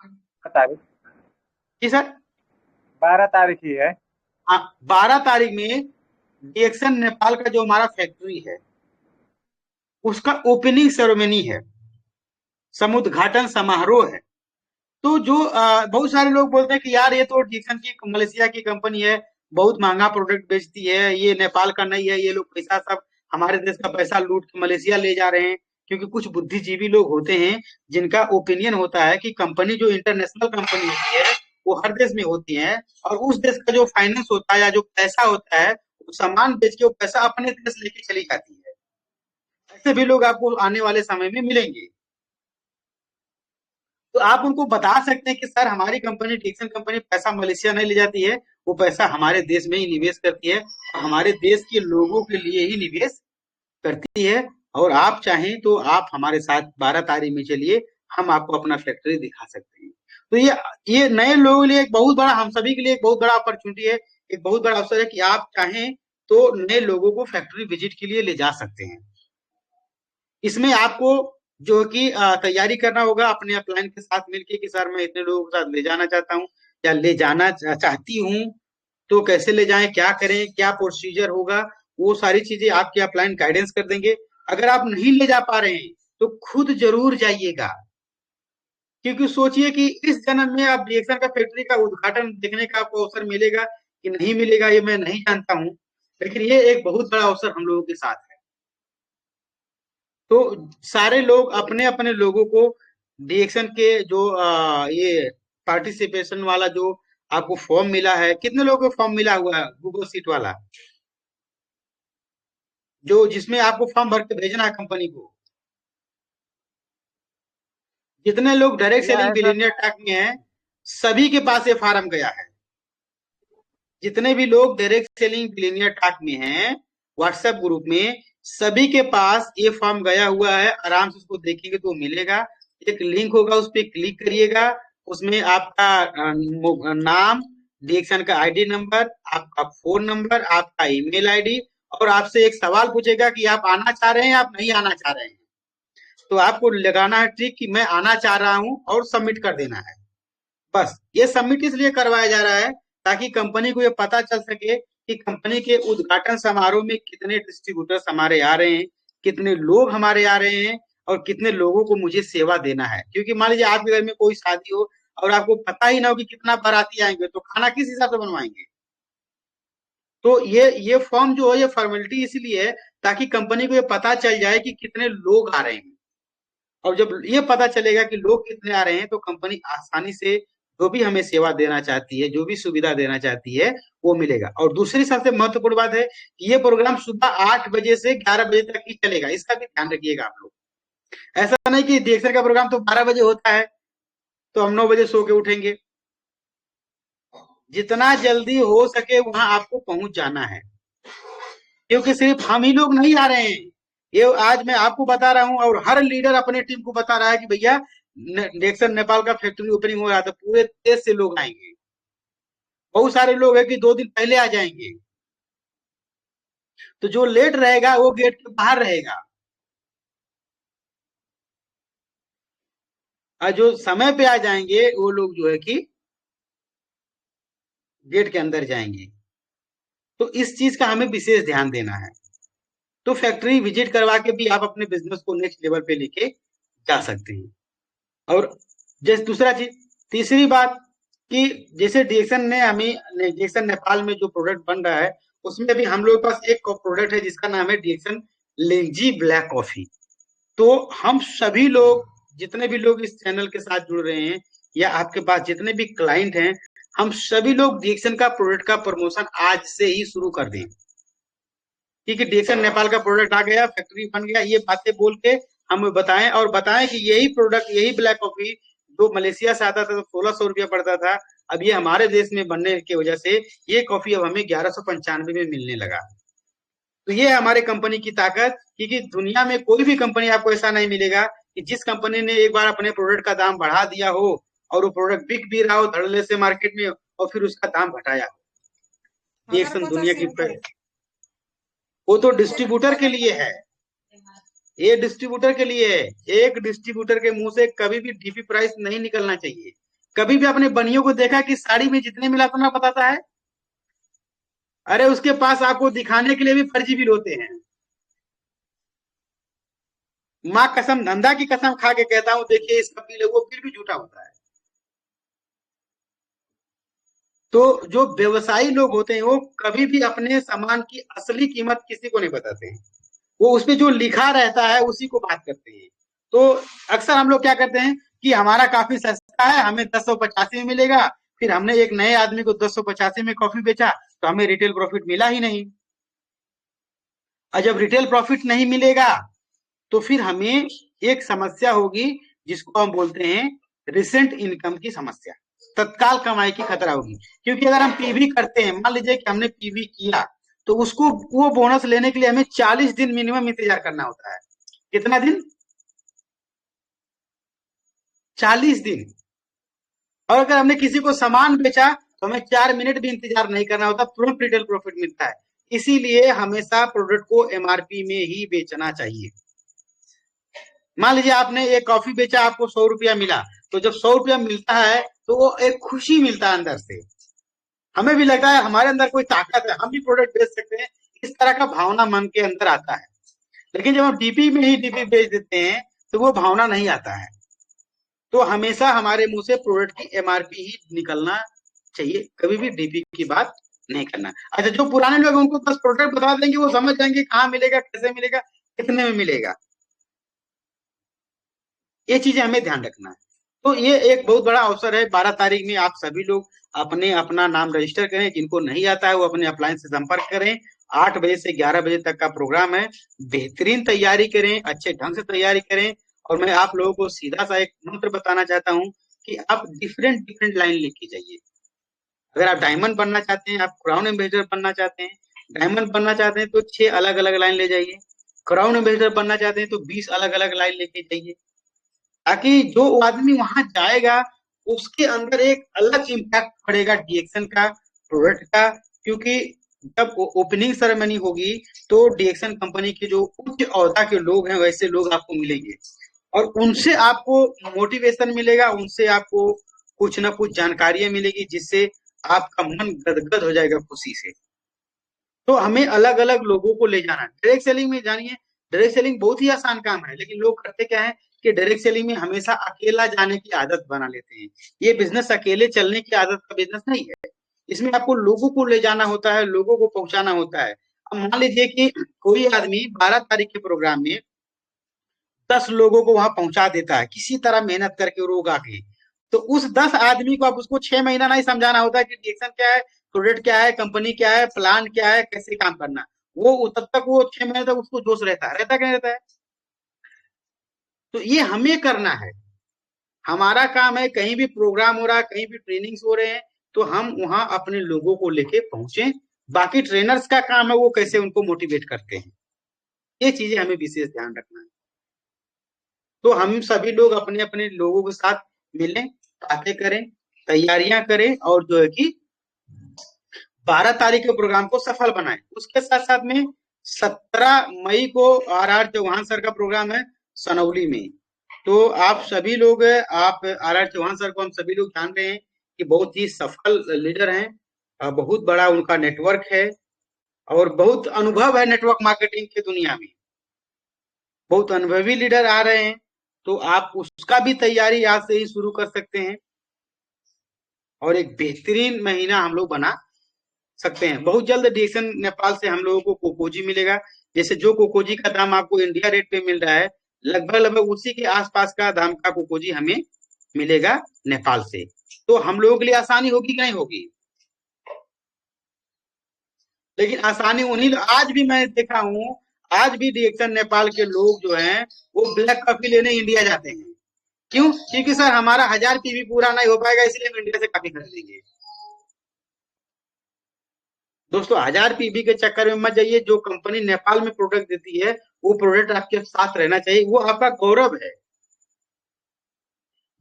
12 तारीख। जी सर। 12 तारीख ही है। हाँ, 12 तारीख में डीएक्शन नेपाल का जो हमारा फैक्ट्री है, उसका ओपनिंग सेरेमनी है, समुद्घाटन समारोह है। तो जो बहुत सारे लोग बोलते हैं कि यार, ये तो डीएक्शन की मलेशिया की कंपनी है, बहुत महंगा प्रोडक्ट बेचती है, ये नेपाल का नहीं है, ये लोग पैसा सब हमारे देश का पैसा लूट के मलेशिया ले जा रहे हैं। क्योंकि कुछ बुद्धिजीवी लोग होते हैं, जिनका ओपिनियन होता है कि कंपनी जो इंटरनेशनल कंपनी होती है, वो हर देश में होती है, और उस देश का जो फाइनेंस होता है या जो पैसा होता है, वो सामान बेच के वो पैसा अपने देश लेके चली जाती है। ऐसे भी लोग आपको आने वाले समय में मिलेंगे। तो आप उनको बता सकते हैं कि सर, हमारी कंपनी डीएक्शन कंपनी पैसा मलेशिया नहीं ले जाती है, वो पैसा हमारे देश में ही निवेश करती है, और हमारे देश के लोगों के लिए ही निवेश करती है। और आप चाहें तो आप हमारे साथ 12 तारीख में चलिए, हम आपको अपना फैक्ट्री दिखा सकते हैं। तो ये नए लोगों के लिए एक बहुत बड़ा, हम सभी के लिए एक बहुत बड़ा अपॉर्चुनिटी है, एक बहुत बड़ा अवसर है कि आप चाहें तो नए लोगों को फैक्ट्री विजिट के लिए ले जा सकते हैं। इसमें आपको जो कि तैयारी करना होगा अपने अपलाइन के साथ मिलके कि सर, मैं इतने लोगों के साथ ले जाना चाहता हूँ, या ले जाना चाहती हूँ, तो कैसे ले जाएं, क्या करें, क्या प्रोसीजर होगा, वो सारी चीजें आपके अपलाइन गाइडेंस कर देंगे। अगर आप नहीं ले जा पा रहे हैं, तो खुद जरूर जाइएगा, क्योंकि सोचिए कि इस जन्म में आप डीएक्शन का फैक्ट्री का उद्घाटन देखने का आपको अवसर मिलेगा कि नहीं मिलेगा, ये मैं नहीं जानता हूँ, लेकिन ये एक बहुत बड़ा अवसर हम लोगों के साथ है। तो सारे लोग अपने अपने लोगों को डीएक्शन के जो ये पार्टिसिपेशन वाला जो आपको फॉर्म मिला है, कितने लोगों को फॉर्म मिला हुआ है गूगल सीट वाला, जो जिसमें आपको फॉर्म भर के भेजना है कंपनी को? जितने लोग डायरेक्ट मिला सेलिंग है सर। बिलियनियर टैग में हैं, सभी के पास ये फार्म गया है। जितने भी लोग डायरेक्ट सेलिंग बिलियनियर टैग में हैं व्हाट्सएप ग्रुप में, सभी के पास ये फॉर्म गया हुआ है। आराम से उसको देखेंगे तो मिलेगा, एक लिंक होगा, उस पर क्लिक करिएगा, उसमें आपका नाम, डीएक्शन का आईडी नंबर, आपका फोन नंबर, आपका ईमेल आईडी, और आपसे एक सवाल पूछेगा कि आप आना चाह रहे हैं या आप नहीं आना चाह रहे हैं। तो आपको लगाना है ट्रिक कि मैं आना चाह रहा हूं, और सबमिट कर देना है। बस ये सबमिट इसलिए करवाया जा रहा है ताकि कंपनी को ये पता चल सके कि कंपनी के उद्घाटन समारोह में कितने डिस्ट्रीब्यूटर्स हमारे आ रहे हैं, कितने लोग हमारे आ रहे हैं, और कितने लोगों को मुझे सेवा देना है। क्योंकि मान लीजिए आपके घर में कोई शादी हो, और आपको पता ही ना हो कि कितना बाराती आएंगे, तो खाना किस हिसाब से बनवाएंगे? तो ये फॉर्म जो है, ये फॉर्मेलिटी इसलिए है ताकि कंपनी को ये पता चल जाए कि कितने लोग आ रहे हैं। और जब ये पता चलेगा कि लोग कितने आ रहे हैं, तो कंपनी आसानी से जो भी हमें सेवा देना चाहती है, जो भी सुविधा देना चाहती है, वो मिलेगा। और दूसरी सबसे महत्वपूर्ण बात है कि ये प्रोग्राम सुबह 8 बजे से 11 बजे तक ही चलेगा, इसका भी ध्यान रखिएगा आप लोग। ऐसा नहीं कि डीएक्सएल का प्रोग्राम तो 12 बजे होता है तो हम 9 बजे सो के उठेंगे। जितना जल्दी हो सके वहां आपको पहुंच जाना है, क्योंकि सिर्फ हम ही लोग नहीं आ रहे हैं। ये आज मैं आपको बता रहा हूं और हर लीडर अपने टीम को बता रहा है कि भैया डेक्सन नेपाल का फैक्ट्री ओपनिंग हो रहा था, पूरे देश से लोग आएंगे। बहुत सारे लोग हैं कि 2 दिन पहले आ जाएंगे, तो जो लेट रहेगा वो गेट के बाहर रहेगा, और जो समय पे आ जाएंगे वो लोग जो है कि गेट के अंदर जाएंगे। तो इस चीज का हमें विशेष ध्यान देना है। तो फैक्ट्री विजिट करवा के भी आप अपने बिजनेस को नेक्स्ट लेवल पे लेके जा सकते हैं। और जैसे दूसरा चीज, तीसरी बात कि जैसे डीएक्सन ने हमें डीएक्सन नेपाल में जो प्रोडक्ट बन रहा है, उसमें अभी हम लोग के पास एक प्रोडक्ट है जिसका नाम है डीएक्सन लेंजी ब्लैक कॉफी। तो हम सभी लोग, जितने भी लोग इस चैनल के साथ जुड़ रहे हैं या आपके पास जितने भी क्लाइंट हैं, हम सभी लोग डीएक्सन का प्रोडक्ट का प्रमोशन आज से ही शुरू कर दें, क्योंकि डीएक्सन नेपाल का प्रोडक्ट आ गया, फैक्ट्री बन गया, ये बातें बोल के हम बताएं और बताएं कि यही प्रोडक्ट, यही ब्लैक कॉफी जो मलेशिया से आता था तो 1600 रुपया पड़ता था, अब ये हमारे देश में बनने की वजह से ये कॉफी अब हमें 1195 में मिलने लगा। तो ये है हमारे कंपनी की ताकत, क्योंकि दुनिया में कोई भी कंपनी आपको ऐसा नहीं मिलेगा कि जिस कंपनी ने एक बार अपने प्रोडक्ट का दाम बढ़ा दिया हो और वो प्रोडक्ट बिक भी रहा हो धड़ल्ले से मार्केट में और फिर उसका दाम घटाया हो। डीएक्सन दुनिया की वो तो डिस्ट्रीब्यूटर के लिए है, ये डिस्ट्रीब्यूटर के लिए है। एक डिस्ट्रीब्यूटर के मुंह से कभी भी डीपी प्राइस नहीं निकलना चाहिए। कभी भी अपने बनियों को देखा कि साड़ी में जितने मिला उतना बताता है? अरे उसके पास आपको दिखाने के लिए भी फर्जी बिल होते हैं। माँ कसम, धंधा की कसम खा के कहता हूं, देखिए इसका बिल है, वो बिल भी झूठा होता है। तो जो व्यवसायी लोग होते हैं वो कभी भी अपने सामान की असली कीमत किसी को नहीं बताते हैं, वो उसपे जो लिखा रहता है उसी को बात करते हैं। तो अक्सर हम लोग क्या करते हैं कि हमारा काफी सस्ता है, हमें 1085 में मिलेगा, फिर हमने एक नए आदमी को 1085 में कॉफी बेचा तो हमें रिटेल प्रॉफिट मिला ही नहीं। और जब रिटेल प्रॉफिट नहीं मिलेगा तो फिर हमें एक समस्या होगी जिसको हम बोलते हैं रिसेंट इनकम की समस्या, तत्काल कमाई की खतरा होगी। क्योंकि अगर हम पीवी करते हैं, मान लीजिए कि हमने पीवी किया, तो उसको वो बोनस लेने के लिए हमें 40 दिन मिनिमम इंतजार करना होता है। कितना दिन? 40 दिन। और अगर हमने किसी को सामान बेचा तो हमें 4 मिनट भी इंतजार नहीं करना होता, तुरंत रिटेल प्रॉफिट मिलता है। इसीलिए हमेशा प्रोडक्ट को एमआरपी में ही बेचना चाहिए। मान लीजिए आपने एक कॉफी बेचा, आपको 100 रुपया मिला, तो जब 100 रुपया मिलता है तो वो एक खुशी मिलता है अंदर से, हमें भी लगता है हमारे अंदर कोई ताकत है, हम भी प्रोडक्ट बेच सकते हैं, इस तरह का भावना मन के अंदर आता है। लेकिन जब हम डीपी में ही डीपी बेच देते हैं तो वो भावना नहीं आता है। तो हमेशा हमारे मुंह से प्रोडक्ट की एमआरपी ही निकलना चाहिए, कभी भी डीपी की बात नहीं करना। अच्छा, जो पुराने लोग उनको बस प्रोडक्ट बता देंगे, वो समझ जाएंगे कहाँ मिलेगा, कैसे मिलेगा, कितने में मिलेगा। ये चीजें हमें ध्यान रखना है। तो ये एक बहुत बड़ा अवसर है। 12 तारीख में आप सभी लोग अपने अपना नाम रजिस्टर करें, जिनको नहीं आता है वो अपने अपलाइन से संपर्क करें। 8 बजे से 11 बजे तक का प्रोग्राम है। बेहतरीन तैयारी करें, अच्छे ढंग से तैयारी करें। और मैं आप लोगों को सीधा सा एक मंत्र बताना चाहता हूँ कि आप डिफरेंट लाइन लेके जाइए। अगर आप डायमंड बनना चाहते हैं, आप क्राउन एम्बेसडर बनना चाहते हैं, डायमंड बनना चाहते हैं तो 6 अलग अलग लाइन ले जाइए। क्राउन एम्बेसडर बनना चाहते हैं तो 20 अलग अलग लाइन लेके जाइए, ताकि जो आदमी वहां जाएगा उसके अंदर एक अलग इम्पैक्ट पड़ेगा डीएक्सन का, प्रोडक्ट का। क्योंकि जब ओपनिंग सेरेमनी होगी तो डीएक्सन कंपनी के जो उच्च ओहदा के लोग हैं वैसे लोग आपको मिलेंगे और उनसे आपको मोटिवेशन मिलेगा, उनसे आपको कुछ ना कुछ जानकारियां मिलेगी जिससे आपका मन गदगद हो जाएगा खुशी से। तो हमें अलग अलग लोगों को ले जाना है। डायरेक्ट सेलिंग में जानिए, डायरेक्ट सेलिंग बहुत ही आसान काम है, लेकिन लोग करते क्या है कि डायरेक्ट सेलिंग में हमेशा अकेला जाने की आदत बना लेते हैं। ये बिजनेस अकेले चलने की आदत का बिजनेस नहीं है। इसमें आपको लोगों को ले जाना होता है, लोगों को पहुंचाना होता है। अब मान लीजिए कि कोई आदमी 12 तारीख के प्रोग्राम में 10 लोगों को वहां पहुंचा देता है, किसी तरह मेहनत करके रोग आके, तो उस 10 आदमी को आप उसको 6 महीना नहीं समझाना होता है कि डिएक्शन क्या है, प्रोडक्ट क्या है, कंपनी क्या है, प्लान क्या है, कैसे काम करना। वो तब तक वो 6 महीने तक उसको जोश रहता क्या रहता है। तो ये हमें करना है। हमारा काम है, कहीं भी प्रोग्राम हो रहा है, कहीं भी ट्रेनिंग्स हो रहे हैं, तो हम वहां अपने लोगों को लेके पहुंचे। बाकी ट्रेनर्स का काम है वो कैसे उनको मोटिवेट करते हैं, ये चीजें हमें विशेष ध्यान रखना है। तो हम सभी लोग अपने अपने लोगों के साथ मिलें, बातें करें, तैयारियां करें और जो है कि 12 तारीख के प्रोग्राम को सफल बनाएं। उसके साथ साथ में 17 मई को आर चौहान सर का प्रोग्राम है सनौली में। तो आप सभी लोग, आप आर चौहान सर को हम सभी लोग जान रहे हैं कि बहुत ही सफल लीडर हैं, बहुत बड़ा उनका नेटवर्क है और बहुत अनुभव है नेटवर्क मार्केटिंग की दुनिया में। बहुत अनुभवी लीडर आ रहे हैं, तो आप उसका भी तैयारी आज से ही शुरू कर सकते हैं और एक बेहतरीन महीना हम लोग बना सकते हैं। बहुत जल्द डिएक्शन नेपाल से हम लोगों को कोकोजी मिलेगा। जैसे जो कोकोजी का दाम आपको इंडिया रेट पे मिल रहा है, लगभग उसी के आसपास का दाम का कोकोजी हमें मिलेगा नेपाल से। तो हम लोगों के लिए आसानी होगी कि नहीं होगी? लेकिन आसानी उन्हीं, आज भी मैं देखा हूं, आज भी डिएक्शन नेपाल के लोग जो हैं वो ब्लैक कॉफी लेने इंडिया जाते हैं। क्यों? क्योंकि सर हमारा 1000 पीवी पूरा नहीं हो पाएगा, इसलिए हम इंडिया से कॉफी खरीदेंगे। दोस्तों 1000 पीवी के चक्कर में मत जाइए। जो कंपनी नेपाल में प्रोडक्ट देती है वो प्रोडक्ट आपके साथ रहना चाहिए, वो आपका गौरव है।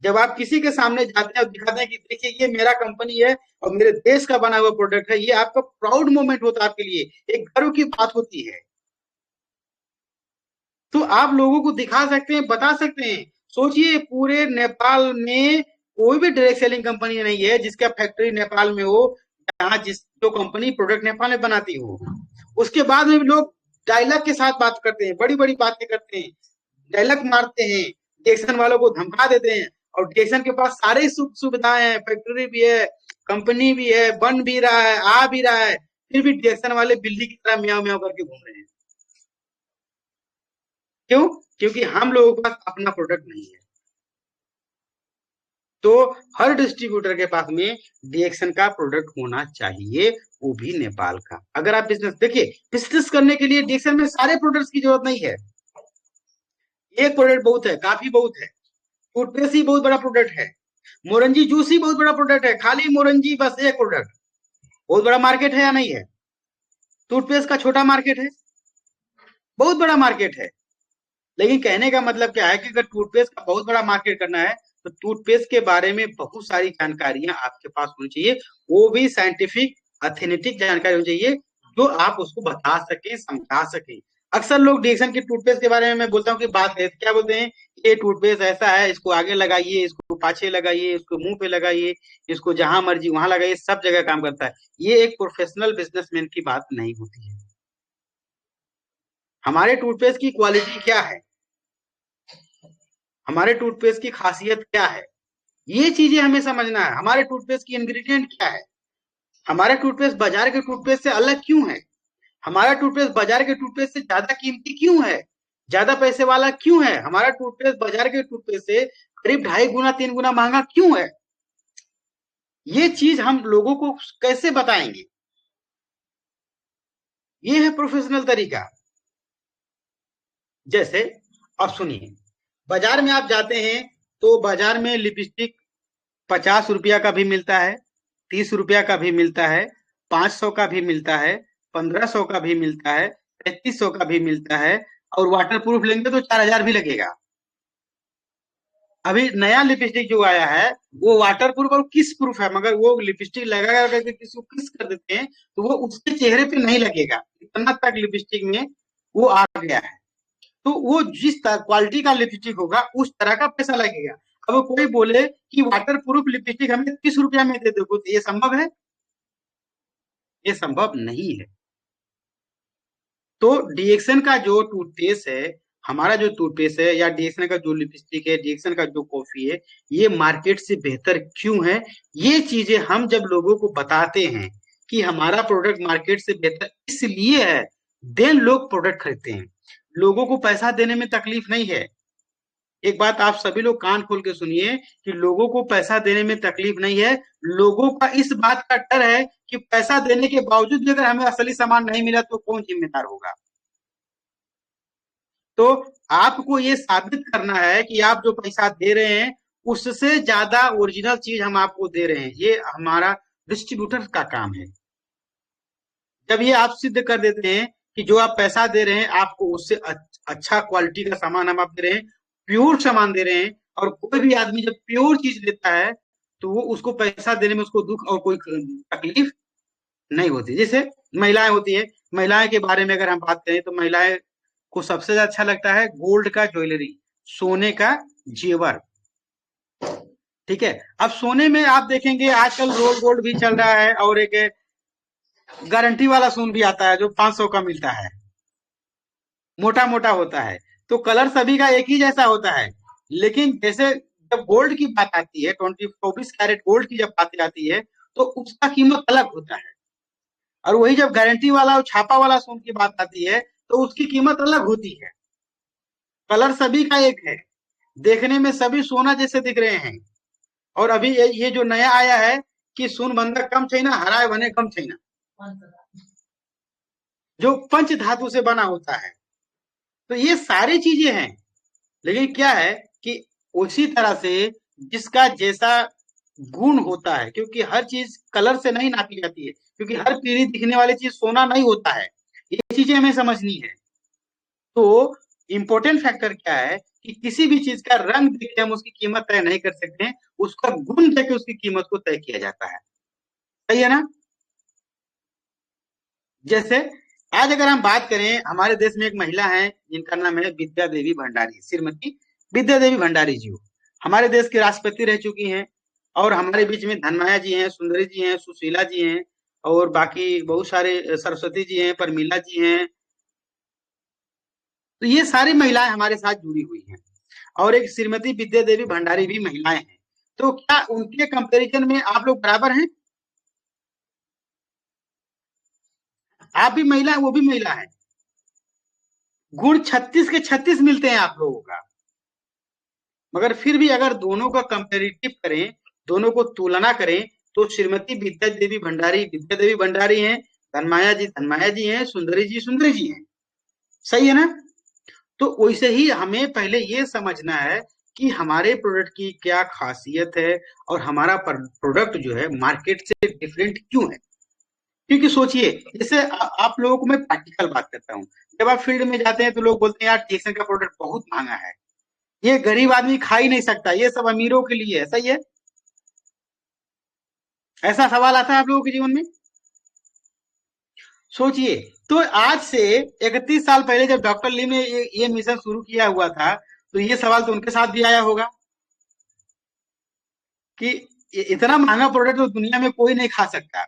जब आप किसी के सामने जाते हैं और दिखाते हैं कि देखिए ये मेरा कंपनी है और मेरे देश का बना हुआ प्रोडक्ट है, ये आपका प्राउड मोमेंट होता है, आपके लिए एक गर्व की बात होती है। तो आप लोगों को दिखा सकते हैं, बता सकते हैं। सोचिए पूरे नेपाल में कोई भी डायरेक्ट सेलिंग कंपनी नहीं है जिसका फैक्ट्री नेपाल में हो, जहां जो कंपनी प्रोडक्ट नेपाल में बनाती हो। उसके बाद में भी लोग डायलॉग के साथ बात करते हैं, बड़ी बड़ी बातें करते हैं, डायलॉग मारते हैं, डिएक्शन वालों को धमका देते हैं। और डिएक्शन के पास सारी सुख सुविधाएं हैं, फैक्ट्री भी है, कंपनी भी है, बन भी रहा है, आ भी रहा है, फिर भी डिएक्शन वाले बिल्ली की तरह म्याऊ म्याऊ करके घूम रहे हैं। क्यों? क्योंकि हम लोगों के पास अपना प्रोडक्ट नहीं है। तो हर डिस्ट्रीब्यूटर के पास में डिएक्शन का प्रोडक्ट होना चाहिए, वो भी नेपाल का। अगर आप बिजनेस देखिए, बिजनेस करने के लिए डिएक्शन में सारे प्रोडक्ट्स की जरूरत नहीं है। एक प्रोडक्ट बहुत है, काफी बहुत है। टूथपेस्ट ही बहुत बड़ा प्रोडक्ट है, मोरंजी जूस ही बहुत बड़ा प्रोडक्ट है। खाली मोरंजी बस एक प्रोडक्ट, बहुत बड़ा मार्केट है या नहीं है? टूथपेस्ट का छोटा मार्केट है, बहुत बड़ा मार्केट है। लेकिन कहने का मतलब क्या है कि अगर टूथपेस्ट का बहुत बड़ा मार्केट करना है तो टूथपेस्ट के बारे में बहुत सारी जानकारियां आपके पास होनी चाहिए, वो भी साइंटिफिक ऑथेंटिक जानकारी होनी चाहिए, जो आप उसको बता सकें, समझा सकें। अक्सर लोग डिएक्शन के टूथपेस्ट के बारे में मैं बोलता हूँ कि बात है, क्या बोलते हैं, ये टूथपेस्ट ऐसा है, इसको आगे लगाइए, इसको पाछे लगाइए, इसको मुंह पे लगाइए, इसको जहां मर्जी वहां लगाइए, सब जगह काम करता है। ये एक प्रोफेशनल बिजनेसमैन की बात नहीं होती है। हमारे टूथपेस्ट की क्वालिटी क्या है, हमारे टूथपेस्ट की खासियत क्या है, ये चीजें हमें समझना है। हमारे टूथपेस्ट की इंग्रेडिएंट क्या है, हमारा टूथपेस्ट बाजार के टूथपेस्ट से अलग क्यों है, हमारा टूथपेस्ट बाजार के टूथपेस्ट से ज्यादा कीमती क्यों है, ज्यादा पैसे वाला क्यों है, हमारा टूथपेस्ट बाजार के टूथपेस्ट से करीब 2.5 गुना 3 गुना महंगा क्यों है। ये चीज हम लोगों को कैसे बताएंगे? ये है प्रोफेशनल तरीका। जैसे अब सुनिए, बाजार में आप जाते हैं तो बाजार में लिपस्टिक 50 रुपया का भी मिलता है, 30 रुपया का भी मिलता है, 500 का भी मिलता है, 1500 का भी मिलता है, 3300 का भी मिलता है, और वाटर प्रूफ लेंगे तो 4000 भी लगेगा। अभी नया लिपस्टिक जो आया है वो वाटर प्रूफ और किस प्रूफ है, मगर वो लिपस्टिक लगा करके किसी को किस कर देते हैं तो वो उसके चेहरे पे नहीं लगेगा, इतना तक लिपस्टिक में वो आ गया है। तो वो जिस क्वालिटी का लिपस्टिक होगा उस तरह का पैसा लगेगा। अब कोई बोले कि वाटर प्रूफ लिपस्टिक हमें 30 रुपया में दे दो, तो ये संभव है? ये संभव नहीं है। तो डिएक्शन का जो टूथपेस्ट है हमारा जो टूथपेस्ट है या डीएक्सन का जो लिपस्टिक है, डीएक्सन का जो कॉफी है, ये मार्केट से बेहतर क्यों है, ये चीजें हम जब लोगों को बताते हैं कि हमारा प्रोडक्ट मार्केट से बेहतर इसलिए है, देन लोग प्रोडक्ट खरीदते हैं। लोगों को पैसा देने में तकलीफ नहीं है। एक बात आप सभी लोग कान खोल के सुनिए कि लोगों को पैसा देने में तकलीफ नहीं है, लोगों का इस बात का डर है कि पैसा देने के बावजूद भी अगर हमें असली सामान नहीं मिला तो कौन जिम्मेदार होगा। तो आपको ये साबित करना है कि आप जो पैसा दे रहे हैं उससे ज्यादा ओरिजिनल चीज हम आपको दे रहे हैं, ये हमारा डिस्ट्रीब्यूटर का काम है। जब ये आप सिद्ध कर देते हैं कि जो आप पैसा दे रहे हैं आपको उससे अच्छा क्वालिटी का सामान हम आप दे रहे हैं, प्योर सामान दे रहे हैं, और कोई भी आदमी जब प्योर चीज लेता है तो वो उसको पैसा देने में उसको दुख और कोई तकलीफ नहीं होती। जैसे महिलाएं होती है, महिलाएं के बारे में अगर हम बात करें तो महिलाएं को सबसे ज्यादा अच्छा लगता है गोल्ड का ज्वेलरी, सोने का जेवर। ठीक है, अब सोने में आप देखेंगे आजकल रोल गोल्ड भी चल रहा है, और एक गारंटी वाला सोन भी आता है जो 500 का मिलता है, मोटा मोटा होता है। तो कलर सभी का एक ही जैसा होता है, लेकिन जैसे जब गोल्ड की बात आती है, 24 कैरेट गोल्ड की जब बात आती है तो उसका कीमत अलग होता है, और वही जब गारंटी वाला और छापा वाला सोन की बात आती है तो उसकी कीमत अलग होती है। कलर सभी का एक है, देखने में सभी सोना जैसे दिख रहे हैं। और अभी ये जो नया आया है कि सुन बंधक कम चाहिए, हराए बने कम चाहिए, जो पंच धातु से बना होता है। तो ये सारी चीजें हैं, लेकिन क्या है कि उसी तरह से जिसका जैसा गुण होता है, क्योंकि हर चीज कलर से नहीं नापी जाती है, क्योंकि हर पीली दिखने वाली चीज सोना नहीं होता है, ये चीजें हमें समझनी है। तो इम्पोर्टेंट फैक्टर क्या है कि किसी भी चीज का रंग देख के हम उसकी कीमत तय नहीं कर सकते हैं, उसका गुण देख के उसकी कीमत को तय किया जाता है। सही है ना? जैसे आज अगर हम बात करें, हमारे देश में एक महिला है जिनका नाम है विद्या देवी भंडारी, श्रीमती विद्या देवी भंडारी जी हमारे देश की राष्ट्रपति रह चुकी हैं, और हमारे बीच में धनमाया जी हैं, सुंदरी जी हैं, सुशीला जी हैं, और बाकी बहुत सारे सरस्वती जी हैं, परमिला जी हैं। तो ये सारी महिलाएं हमारे साथ जुड़ी हुई हैं, और एक श्रीमती विद्या देवी भंडारी भी महिलाएं हैं। तो क्या उनके कंपैरिजन में आप लोग बराबर हैं? आप भी महिला है, वो भी महिला है, गुण 36 के 36 मिलते हैं आप लोगों का। मगर फिर भी अगर दोनों का कंपेरेटिव करें, दोनों को तुलना करें, तो श्रीमती विद्या देवी भंडारी हैं, धनमाया जी हैं, सुंदरी जी हैं। सही है ना? तो वैसे ही हमें पहले ये समझना है कि हमारे प्रोडक्ट की क्या खासियत है, और हमारा प्रोडक्ट जो है मार्केट से डिफरेंट क्यों है। क्योंकि सोचिए, जैसे आप लोगों को मैं प्रैक्टिकल बात करता हूँ, जब आप फील्ड में जाते हैं तो लोग बोलते हैं यार डीएक्सन का प्रोडक्ट बहुत महंगा है, ये गरीब आदमी खा ही नहीं सकता, ये सब अमीरों के लिए है। सही है? ऐसा सवाल आता है आप लोगों के जीवन में? सोचिए, तो आज से 31 साल पहले जब डॉक्टर ली ने ये मिशन शुरू किया हुआ था, तो ये सवाल तो उनके साथ भी आया होगा कि इतना महंगा प्रोडक्ट तो दुनिया में कोई नहीं खा सकता,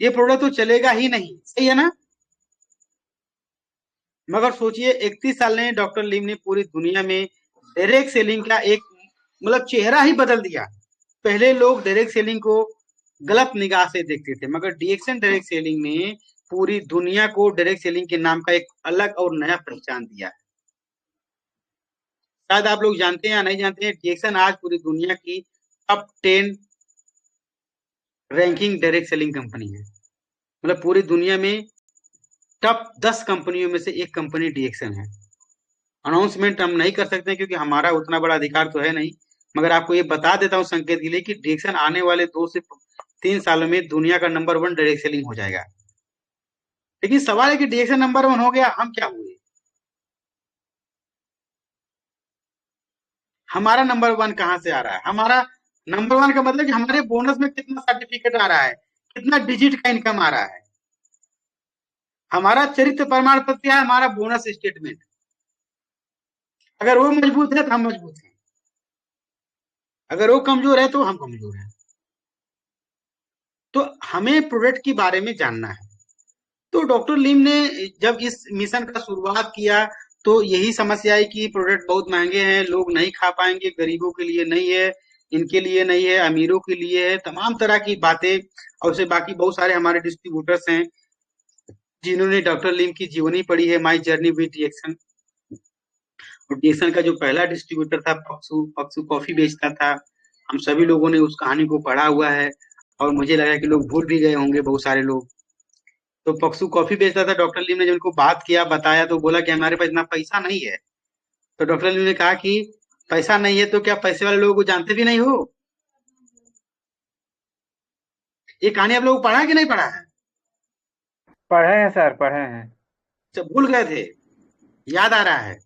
ये प्रोडक्ट तो चलेगा ही नहीं। सही है ना? मगर सोचिए, 31 साल ने डॉक्टर लीम ने पूरी दुनिया में डायरेक्ट सेलिंग का एक मतलब चेहरा ही बदल दिया। पहले लोग डायरेक्ट सेलिंग को गलत निगाह से देखते थे, मगर डीएक्सन डायरेक्ट सेलिंग ने पूरी दुनिया को डायरेक्ट सेलिंग के नाम का एक अलग और नया पहचान दिया। शायद आप लोग जानते हैं या नहीं जानते हैं, डीएक्सन आज पूरी दुनिया की top 10 ranking direct selling company है। मतलब पूरी दुनिया में टॉप 10 कंपनियों में से एक कंपनी डीएक्सन है। अनाउंसमेंट हम नहीं कर सकते क्योंकि हमारा उतना बड़ा अधिकार तो है नहीं, मगर आपको ये बता देता हूँ संकेत के लिए कि डीएक्सन आने वाले 2 से 3 सालों में दुनिया का नंबर 1 डायरेक्ट सेलिंग हो जाएगा। लेकिन सवाल है कि डीएक्सन नंबर 1 हो गया, हम क्या हुए? हमारा नंबर 1 कहां से आ रहा है? हमारा नंबर 1 का मतलब कि हमारे बोनस में कितना सर्टिफिकेट आ रहा है, कितना डिजिट का इनकम आ रहा है। हमारा चरित्र प्रमाण पत्र है, हमारा बोनस स्टेटमेंट। अगर वो मजबूत है तो हम मजबूत हैं, अगर वो कमजोर है तो हम कमजोर हैं। तो हमें प्रोडक्ट के बारे में जानना है, तो डॉक्टर लिम ने जब इस मिशन का शुरुआत किया तो यही समस्या आई कि प्रोडक्ट बहुत महंगे हैं, लोग नहीं खा पाएंगे, गरीबों के लिए नहीं है, इनके लिए नहीं है, अमीरों के लिए है, तमाम तरह की बातें। और उससे बाकी बहुत सारे हमारे डिस्ट्रीब्यूटर्स हैं जिन्होंने डॉक्टर लिम की जीवनी पढ़ी है, माई जर्नी विद डिएक्शन। और डिएक्शन का जो पहला डिस्ट्रीब्यूटर था पक्सू, पक्सू कॉफी बेचता था। हम सभी लोगों ने उस कहानी को पढ़ा हुआ है और मुझे लगा कि लोग भूल भी गए होंगे बहुत सारे लोग। तो पक्सू कॉफी बेचता था, डॉक्टर लिम ने जब उनको बात किया, बताया, तो बोला कि हमारे पास इतना पैसा नहीं है। तो डॉक्टर लिम ने कहा कि पैसा नहीं है तो क्या पैसे वाले लोगों को जानते भी नहीं हो? ये कहानी आप लोगों को पढ़ा है कि नहीं पढ़ा है? पढ़े हैं सर, पढ़े हैं। अच्छा, भूल गए थे, याद आ रहा है।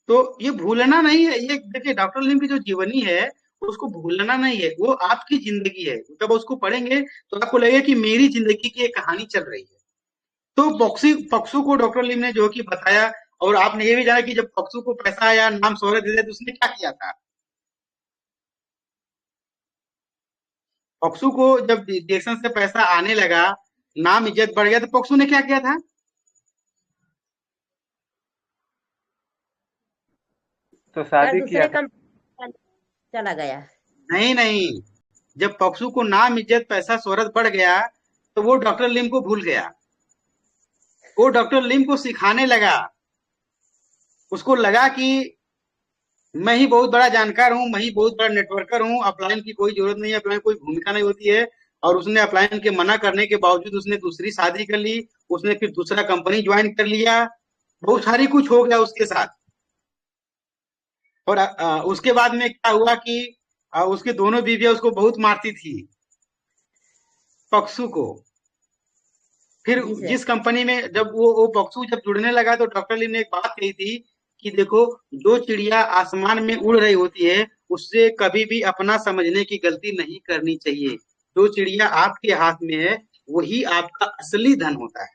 तो ये भूलना नहीं है, ये देखिए डॉक्टर लिम की जो जीवनी है उसको भूलना नहीं है, वो आपकी जिंदगी है। जब उसको पढ़ेंगे तो आपको लगेगा कि मेरी जिंदगी की एक कहानी चल रही है। तो पक्सू को डॉक्टर लिम ने जो कि बताया, और आपने ये भी जाना कि जब पक्सू को पैसा आया, नाम शोहरत दे दिया, तो उसने क्या किया था? पक्सू को जब डिएक्शन से पैसा आने लगा, नाम इज्जत बढ़ गया, तो पक्सू ने क्या किया था? तो सर शादी किया दूसरे था। कंपनी चला गया। नहीं नहीं, जब पक्सू को नाम इज्जत पैसा शोहरत बढ़ गया तो वो डॉक्टर लिम को भूल गया। वो डॉक्टर लिम को सिखाने लगा। उसको लगा कि मैं ही बहुत बड़ा जानकार हूँ, मैं ही बहुत बड़ा नेटवर्कर हूँ, अपलाइन की कोई जरूरत नहीं है, अपलाइन कोई भूमिका नहीं होती है। और उसने अपलाइन के मना करने के बावजूद उसने दूसरी शादी कर ली, उसने फिर दूसरा कंपनी ज्वाइन कर लिया, बहुत सारी कुछ हो गया उसके साथ। और उसके बाद में क्या हुआ कि उसकी दोनों बीवियां उसको बहुत मारती थी, पक्सू को। फिर जी सर। जिस कंपनी में जब वो पक्षू जब जुड़ने लगा तो डॉक्टर ली ने एक बात कही थी कि देखो, जो चिड़िया आसमान में उड़ रही होती है उससे कभी भी अपना समझने की गलती नहीं करनी चाहिए। जो चिड़िया आपके हाथ में है वही आपका असली धन होता है।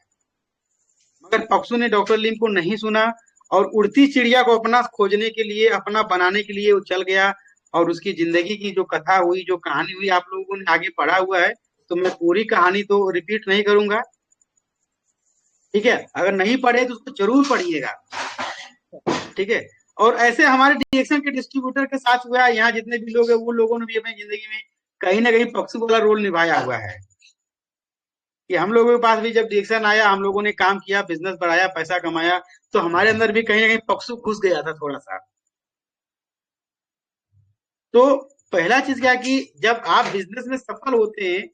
मगर पक्षू ने डॉक्टर लिम को नहीं सुना और उड़ती चिड़िया को अपना खोजने के लिए, अपना बनाने के लिए वो चल गया। और उसकी जिंदगी की जो कथा हुई, जो कहानी हुई, आप लोगों ने आगे पढ़ा हुआ है, तो मैं पूरी कहानी तो रिपीट नहीं करूंगा। ठीक है, अगर नहीं पढ़े तो उसको जरूर पढ़िएगा। ठीक है। और ऐसे हमारे डिएक्शन के डिस्ट्रीब्यूटर के साथ हुआ है, यहाँ जितने भी लोग हैं वो लोगों ने भी अपनी जिंदगी में कहीं ना कहीं पक्षी वाला रोल निभाया हुआ है कि हम लोगों के पास भी जब डिएक्शन आया, हम लोगों ने काम किया, बिजनेस बढ़ाया, पैसा कमाया, तो हमारे अंदर भी कहीं ना कहीं पक्षु घुस गया था थोड़ा सा। तो पहला चीज क्या कि जब आप बिजनेस में सफल होते हैं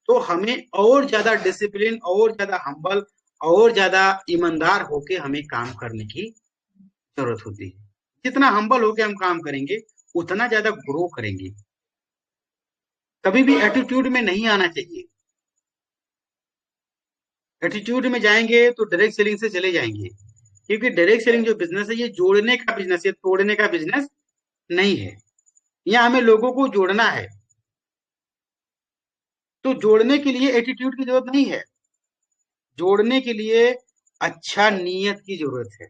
तो हमें और ज्यादा डिसिप्लिन, और ज्यादा हम्बल, और ज्यादा ईमानदार होके हमें काम करने की जरूरत होती है। जितना हम्बल होके हम काम करेंगे उतना ज्यादा ग्रो करेंगे। कभी भी एटीट्यूड में नहीं आना चाहिए। एटीट्यूड में जाएंगे तो डायरेक्ट सेलिंग से चले जाएंगे, क्योंकि डायरेक्ट सेलिंग जो बिजनेस है ये जोड़ने का बिजनेस है, तोड़ने का बिजनेस नहीं है। यहाँ हमें लोगों को जोड़ना है, तो जोड़ने के लिए एटीट्यूड की जरूरत नहीं है, जोड़ने के लिए अच्छा नीयत की जरूरत है।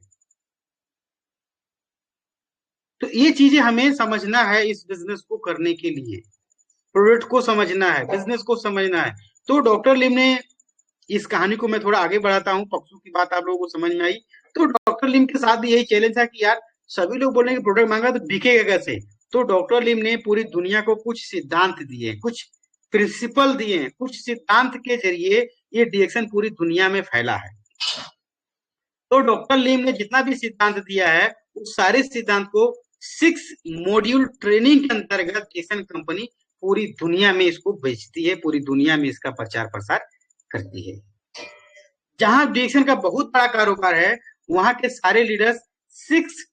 तो ये चीजें हमें समझना है इस बिजनेस को करने के लिए। प्रोडक्ट को समझना है, बिजनेस को समझना है। तो डॉक्टर लिम ने इस कहानी को मैं थोड़ा आगे बढ़ाता हूँ, पक्षों की बात आप लोगों को समझ में आई। तो डॉक्टर लिम के साथ भी यही चैलेंज था कि यार सभी लोग बोल रहे हैं कि प्रोडक्ट महंगा तो बिकेगा कैसे। तो डॉक्टर लिम ने पूरी दुनिया को कुछ सिद्धांत दिए, कुछ प्रिंसिपल दिए, कुछ सिद्धांत के जरिए ये डिएक्शन पूरी दुनिया में फैला है। तो डॉक्टर लिम ने जितना भी सिद्धांत दिया है उस सारे सिद्धांत को 6 मॉड्यूल ट्रेनिंग के अंतर्गत डिएक्शन कंपनी पूरी दुनिया में इसको बेचती है, पूरी दुनिया में इसका प्रचार प्रसार करती है। जहां डिएक्शन का बहुत बड़ा कारोबार है वहां के सारे लीडर्स 6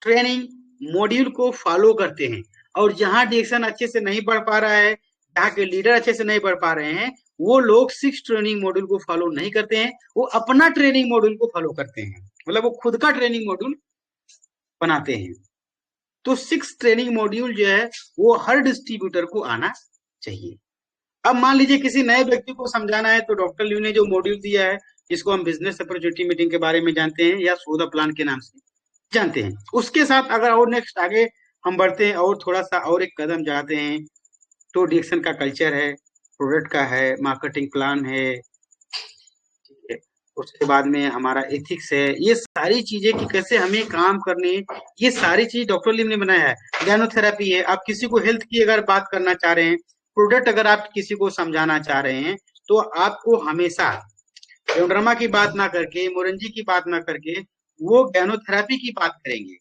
ट्रेनिंग मॉड्यूल को फॉलो करते हैं। और जहां डिएक्शन अच्छे से नहीं बढ़ पा रहा है, जहां के लीडर अच्छे से नहीं बढ़ पा रहे हैं, वो लोग 6 ट्रेनिंग मॉड्यूल को फॉलो नहीं करते हैं, वो अपना ट्रेनिंग मॉड्यूल को फॉलो करते हैं, मतलब वो खुद का ट्रेनिंग मॉड्यूल बनाते हैं। तो 6 ट्रेनिंग मॉड्यूल जो है वो हर डिस्ट्रीब्यूटर को आना चाहिए। अब मान लीजिए किसी नए व्यक्ति को समझाना है तो डॉक्टर ल्यू ने जो मॉड्यूल दिया है, जिसको हम बिजनेस अपॉर्चुनिटी मीटिंग के बारे में जानते हैं या सौदा प्लान के नाम से जानते हैं, उसके साथ अगर और नेक्स्ट आगे हम बढ़ते हैं और थोड़ा सा और एक कदम जाते हैं, तो डिएक्शन का कल्चर है, प्रोडक्ट का है, मार्केटिंग प्लान है, ठीक है, उसके बाद में हमारा एथिक्स है, ये सारी चीजें कि कैसे हमें काम करने, ये सारी चीज डॉक्टर लिम ने बनाया है। ज्ञानोथेरेपी है, आप किसी को हेल्थ की अगर बात करना चाह रहे हैं, प्रोडक्ट अगर आप किसी को समझाना चाह रहे हैं, तो आपको हमेशा एंड्रोमा की बात ना करके, मोरंजी की बात ना करके, वो ज्ञानोथेरेपी की बात करेंगे।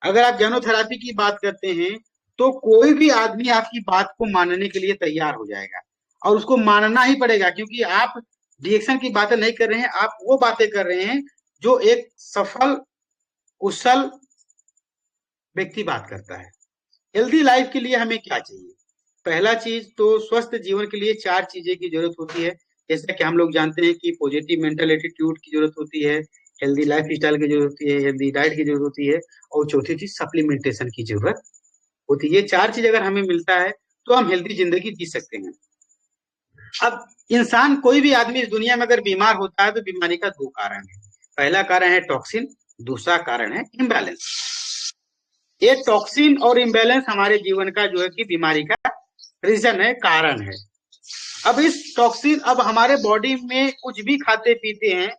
अगर आप ज्ञानोथेरेपी की बात करते हैं, तो कोई भी आदमी आपकी बात को मानने के लिए तैयार हो जाएगा, और उसको मानना ही पड़ेगा, क्योंकि आप रिएक्शन की बातें नहीं कर रहे हैं, आप वो बातें कर रहे हैं जो एक सफल कुशल व्यक्ति बात करता है। हेल्दी लाइफ के लिए हमें क्या चाहिए? पहला चीज तो स्वस्थ जीवन के लिए 4 चीजें की जरूरत होती है। जैसे कि हम लोग जानते हैं कि पॉजिटिव मेंटल एटीट्यूड की जरूरत होती है, हेल्दी लाइफ स्टाइल की जरूरत होती है, हेल्दी डाइट की जरूरत होती है, और चौथी चीज सप्लीमेंटेशन की जरूरत होती है। ये 4 चीज अगर हमें मिलता है तो हम हेल्दी जिंदगी जी सकते हैं। अब इंसान, कोई भी आदमी इस दुनिया में अगर बीमार होता है तो बीमारी का 2 कारण है। पहला कारण है टॉक्सिन, दूसरा कारण है इम्बैलेंस। ये टॉक्सिन और इम्बैलेंस हमारे जीवन का जो है कि बीमारी का रीजन है, कारण है। अब इस टॉक्सिन, अब हमारे बॉडी में कुछ भी खाते पीते हैं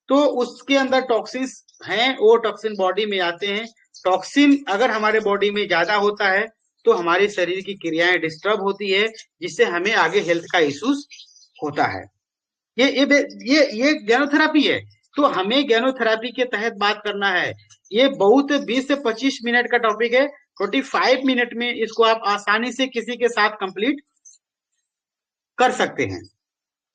तो उसके अंदर टॉक्सिन हैं, वो टॉक्सिन बॉडी में आते हैं। टॉक्सिन अगर हमारे बॉडी में ज्यादा होता है तो हमारे शरीर की क्रियाएं डिस्टर्ब होती है, जिससे हमें आगे हेल्थ का इश्यूज होता है। ये ज्ञानोथेरेपी है, तो हमें ज्ञानोथेरेपी के तहत बात करना है। ये बहुत 20 से 25 मिनट का टॉपिक है, 45 मिनट में इसको आप आसानी से किसी के साथ कंप्लीट कर सकते हैं।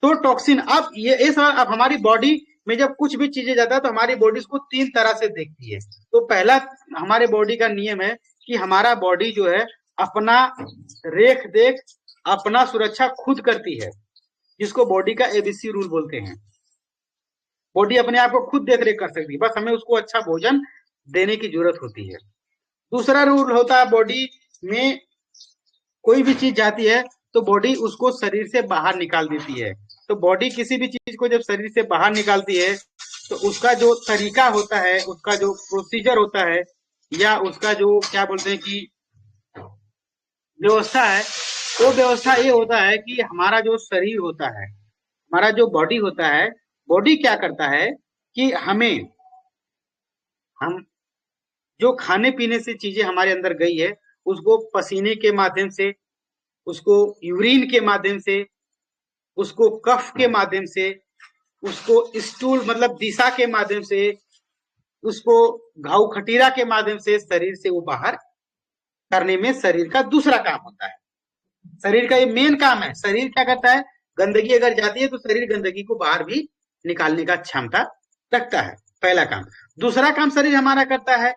तो टॉक्सिन, अब ये सब, अब हमारी बॉडी में जब कुछ भी चीजें जाता है तो हमारी बॉडी इसको 3 तरह से देखती है। तो पहला हमारे बॉडी का नियम है कि हमारा बॉडी जो है अपना रेख देख, अपना सुरक्षा खुद करती है, जिसको बॉडी का एबीसी रूल बोलते हैं। बॉडी अपने आप को खुद देख रेख कर सकती है, बस हमें उसको अच्छा भोजन देने की जरूरत होती है। दूसरा रूल होता है, बॉडी में कोई भी चीज जाती है तो बॉडी उसको शरीर से बाहर निकाल देती है। तो बॉडी किसी भी चीज को जब शरीर से बाहर निकालती है तो उसका जो तरीका होता है, उसका जो प्रोसीजर होता है, या उसका जो क्या बोलते हैं कि व्यवस्था है, वो व्यवस्था ये होता है कि हमारा जो शरीर होता है, हमारा जो बॉडी होता है, बॉडी क्या करता है कि हम जो खाने पीने से चीजें हमारे अंदर गई है, उसको पसीने के माध्यम से, उसको यूरिन के माध्यम से, उसको कफ के माध्यम से, उसको स्टूल मतलब दिशा के माध्यम से, उसको घाव खटीरा के माध्यम से शरीर से वो बाहर करने में शरीर का दूसरा काम होता है। शरीर का ये मेन काम है। शरीर क्या करता है, गंदगी अगर जाती है तो शरीर गंदगी को बाहर भी निकालने का क्षमता रखता है, पहला काम। दूसरा काम शरीर हमारा करता है,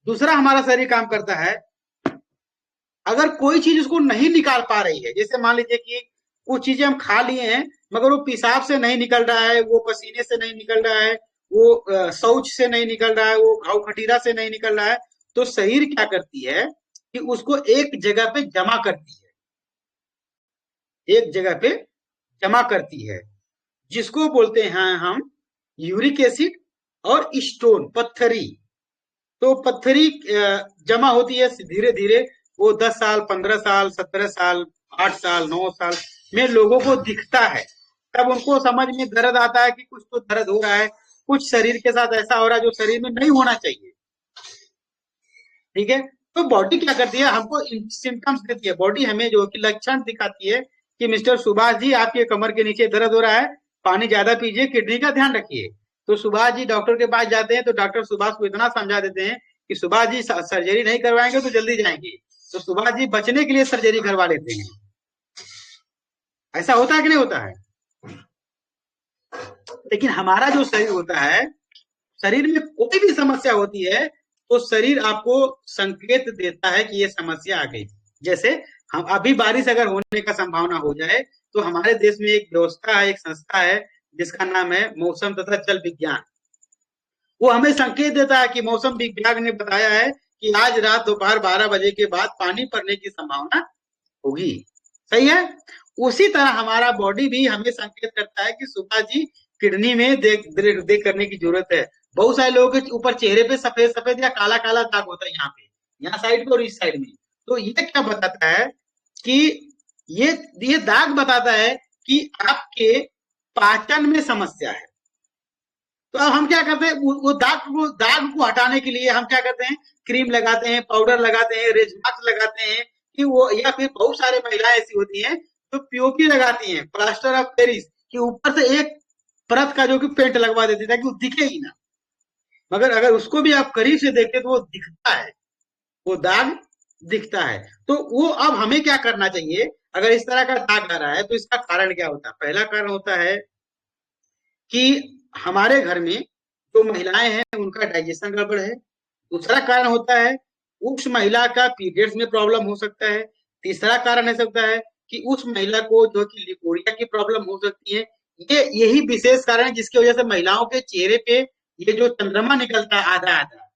दूसरा हमारा शरीर काम करता है, अगर कोई चीज उसको नहीं निकाल पा रही है, जैसे मान लीजिए कि कुछ चीजें हम खा लिए हैं मगर वो पेशाब से नहीं निकल रहा है, वो पसीने से नहीं निकल रहा है, वो शौच से नहीं निकल रहा है, वो घाव खटीरा से नहीं निकल रहा है, तो शरीर क्या करती है कि उसको एक जगह पे जमा करती है, एक जगह पे जमा करती है, जिसको बोलते हैं हम यूरिक एसिड और स्टोन, पत्थरी। तो पत्थरी जमा होती है धीरे धीरे, वो 10 साल, 15 साल, 17 साल, 8 साल, 9 साल में लोगों को दिखता है। तब उनको समझ में दर्द आता है कि कुछ तो दर्द हो रहा है, कुछ शरीर के साथ ऐसा हो रहा है जो शरीर में नहीं होना चाहिए। ठीक है, तो बॉडी क्या करती है, हमको सिम्टम्स देती है, बॉडी हमें जो कि लक्षण दिखाती है कि मिस्टर सुभाष जी, आपके कमर के नीचे दर्द हो रहा है, पानी ज्यादा पीजिए, किडनी का ध्यान रखिए। तो सुभाष जी डॉक्टर के पास जाते हैं तो डॉक्टर सुभाष को इतना समझा देते हैं कि सुभाष जी सर्जरी नहीं करवाएंगे तो जल्दी जाएंगे, तो सुभाष जी बचने के लिए सर्जरी करवा लेते हैं। ऐसा होता है कि नहीं होता है? लेकिन हमारा जो शरीर होता है, शरीर में कोई भी समस्या होती है तो शरीर आपको संकेत देता है कि ये समस्या आ गई। जैसे हम अभी बारिश अगर होने का संभावना हो जाए तो हमारे देश में एक व्यवस्था है, एक संस्था है जिसका नाम है मौसम तथा जल विज्ञान। वो हमें संकेत देता है कि मौसम विभाग ने बताया है कि आज रात दोपहर 12 बजे के बाद पानी पड़ने की संभावना होगी। सही है? उसी तरह हमारा बॉडी भी हमें संकेत करता है कि सुबह जी किडनी में देख करने की जरूरत है। बहुत सारे लोगों के ऊपर चेहरे पे सफेद सफेद या काला काला दाग होता है, यहाँ पे, यहाँ साइड पे और इस साइड में। तो ये क्या बताता है कि ये दाग बताता है कि आपके पाचन में समस्या है। तो अब हम क्या करते हैं, वो दाग को हटाने के लिए हम क्या करते हैं, क्रीम लगाते हैं, पाउडर लगाते हैं, रेज मास्क लगाते हैं कि वो, या फिर बहुत सारे महिलाएं ऐसी होती हैं जो पीओपी लगाती हैं, प्लास्टर ऑफ पेरिस, कि ऊपर से एक परत का जो कि पेंट लगवा देती है ताकि वो दिखे ही ना। मगर अगर उसको भी आप करीब से देखते तो वो दिखता है, वो दाग दिखता है। तो वो अब हमें क्या करना चाहिए, अगर इस तरह का दाग आ रहा है तो इसका कारण क्या होता है? पहला कारण होता है कि हमारे घर में जो महिलाएं हैं उनका डाइजेशन गड़बड़ है। दूसरा कारण होता है उस महिला का पीरियड्स में प्रॉब्लम हो सकता है। तीसरा कारण हो सकता है कि उस महिला को जो कि लिकोरिया की प्रॉब्लम हो सकती है। यही विशेष कारण है जिसकी वजह से महिलाओं के चेहरे पे ये जो चंद्रमा निकलता है आधा आधा,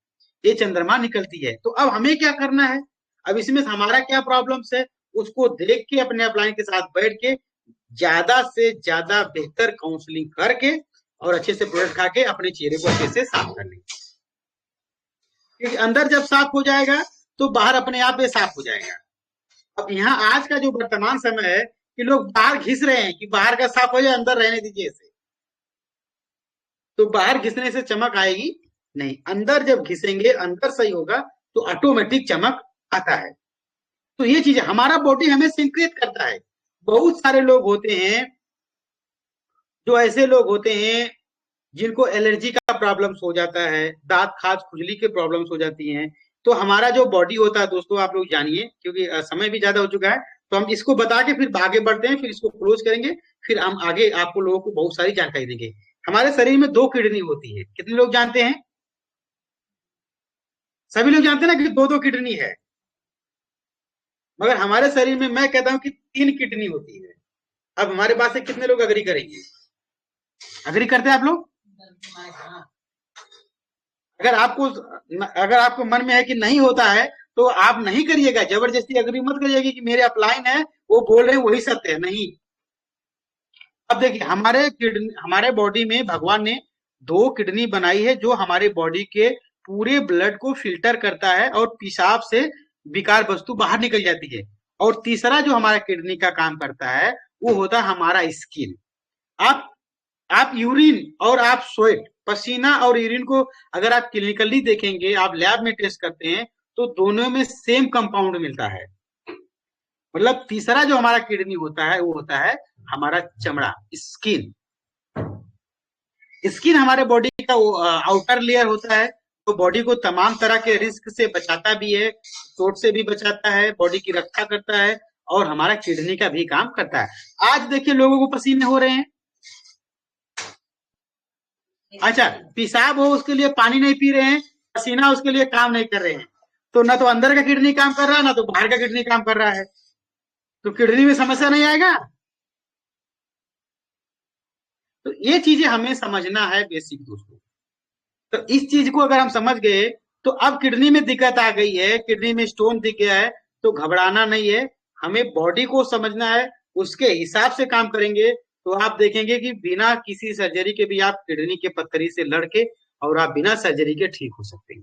ये चंद्रमा निकलती है। तो अब हमें क्या करना है, अब इसमें हमारा क्या प्रॉब्लम्स है, उसको देख के अपने अपलाइन के साथ बैठ के ज्यादा से ज्यादा बेहतर काउंसलिंग करके और अच्छे से प्रोडक्ट खा के अपने चेहरे को अच्छे से साफ कर लेंगे। क्योंकि अंदर जब साफ हो जाएगा तो बाहर अपने आप ये साफ हो जाएगा। अब यहाँ आज का जो वर्तमान समय है कि लोग बाहर घिस रहे हैं कि बाहर का साफ हो जाए, अंदर रहने दीजिए इसे। तो बाहर घिसने से चमक आएगी नहीं, अंदर जब घिसेंगे, अंदर सही होगा तो ऑटोमेटिक चमक आता है। तो ये चीज हमारा बॉडी हमें संकेत करता है। बहुत सारे लोग होते हैं, जो ऐसे लोग होते हैं जिनको एलर्जी का प्रॉब्लम्स हो जाता है, दांत खाज खुजली के प्रॉब्लम्स हो जाती हैं। तो हमारा जो बॉडी होता है दोस्तों, आप लोग जानिए, क्योंकि समय भी ज्यादा हो चुका है, तो हम इसको बता के फिर आगे बढ़ते हैं, फिर इसको क्लोज करेंगे, फिर हम आगे आपको लोगों को बहुत सारी जानकारी देंगे। हमारे शरीर में 2 किडनी होती है, कितने लोग जानते हैं? सभी लोग जानते हैं ना कि 2-2 किडनी है। मगर हमारे शरीर में मैं कहता हूं कि 3 किडनी होती है। अब हमारे बात से कितने लोग अग्री करेंगे? अग्री करते हैं आप लोग? अगर आपको मन में है कि नहीं होता है तो आप नहीं करिएगा, जबरदस्ती अग्री मत करिएगा कि मेरे अपलाइन है वो बोल रहे हैं वही सत्य है, नहीं। अब देखिए, हमारे बॉडी में भगवान ने 2 किडनी बनाई है जो हमारे बॉडी के पूरे ब्लड को फिल्टर करता है और पेशाब से विकार वस्तु बाहर निकल जाती है। और तीसरा जो हमारा किडनी का काम करता है वो होता है हमारा स्किन। आप यूरिन और आप स्वेट, पसीना और यूरिन को अगर आप क्लिनिकली देखेंगे, आप लैब में टेस्ट करते हैं तो दोनों में सेम कंपाउंड मिलता है। मतलब तीसरा जो हमारा किडनी होता है वो होता है हमारा चमड़ा, स्किन। स्किन हमारे बॉडी का आउटर लेयर होता है, तो बॉडी को तमाम तरह के रिस्क से बचाता भी है, चोट से भी बचाता है, बॉडी की रक्षा करता है और हमारा किडनी का भी काम करता है। आज देखिए लोगों को पसीने हो रहे हैं, अच्छा पेशाब हो उसके लिए पानी नहीं पी रहे हैं, पसीना उसके लिए काम नहीं कर रहे हैं। तो ना तो अंदर का किडनी काम कर रहा है, ना तो बाहर का किडनी काम कर रहा है, तो किडनी में समस्या नहीं आएगा। तो ये चीजें हमें समझना है बेसिक दोस्तों। तो इस चीज को अगर हम समझ गए तो अब किडनी में दिक्कत आ गई है, किडनी में स्टोन दिख गया है, तो घबराना नहीं है, हमें बॉडी को समझना है, उसके हिसाब से काम करेंगे तो आप देखेंगे कि बिना किसी सर्जरी के भी आप किडनी के पत्थरी से लड़के और आप बिना सर्जरी के ठीक हो सकते हैं,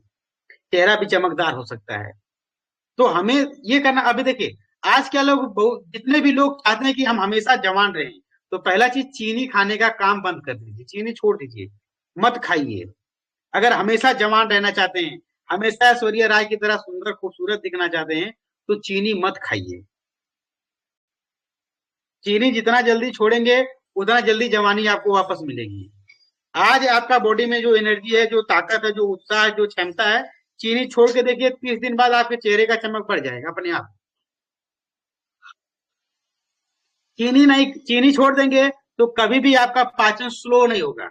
चेहरा भी चमकदार हो सकता है। तो हमें ये करना, अभी देखिए आज क्या लोग, जितने भी लोग चाहते हैं कि हम हमेशा जवान रहें, तो पहला चीज चीनी खाने का काम बंद कर दीजिए, चीनी छोड़ दीजिए, मत खाइए। अगर हमेशा जवान रहना चाहते हैं, हमेशा ऐश्वर्या राय की तरह सुंदर खूबसूरत दिखना चाहते हैं, तो चीनी मत खाइए। चीनी जितना जल्दी छोड़ेंगे उतना जल्दी जवानी आपको वापस मिलेगी। आज आपका बॉडी में जो एनर्जी है, जो ताकत है, जो उत्साह है, जो क्षमता है, चीनी छोड़ के देखिए 30 दिन बाद आपके चेहरे का चमक बढ़ जाएगा अपने आप। चीनी छोड़ देंगे तो कभी भी आपका पाचन स्लो नहीं होगा,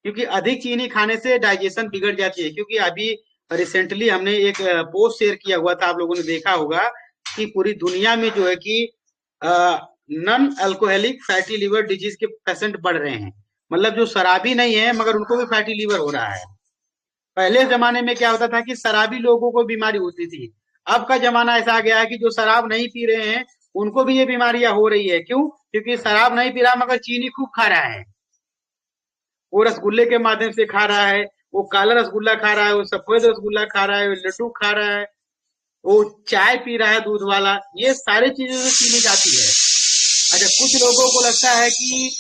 क्योंकि अधिक चीनी खाने से डाइजेशन बिगड़ जाती है। क्योंकि अभी रिसेंटली हमने एक पोस्ट शेयर किया हुआ था, आप लोगों ने देखा होगा कि पूरी दुनिया में जो है कि non alcoholic fatty liver disease के पेशेंट बढ़ रहे हैं। मतलब जो शराबी नहीं है मगर उनको भी फैटी लिवर हो रहा है। पहले जमाने में क्या होता था कि शराबी लोगों को बीमारी होती थी, अब का जमाना ऐसा आ गया है कि जो शराब नहीं पी रहे हैं उनको भी ये बीमारियां हो रही है। क्यों? क्योंकि शराब नहीं पी रहा मगर चीनी खूब खा रहा है, वो रसगुल्ले के माध्यम से खा रहा है, वो काला रसगुल्ला खा रहा है, वो सफेद रसगुल्ला खा रहा है, वो लड्डू खा रहा है, वो चाय पी रहा है दूध वाला, ये सारी चीजें से चीनी जाती है। अच्छा, कुछ लोगों को लगता है कि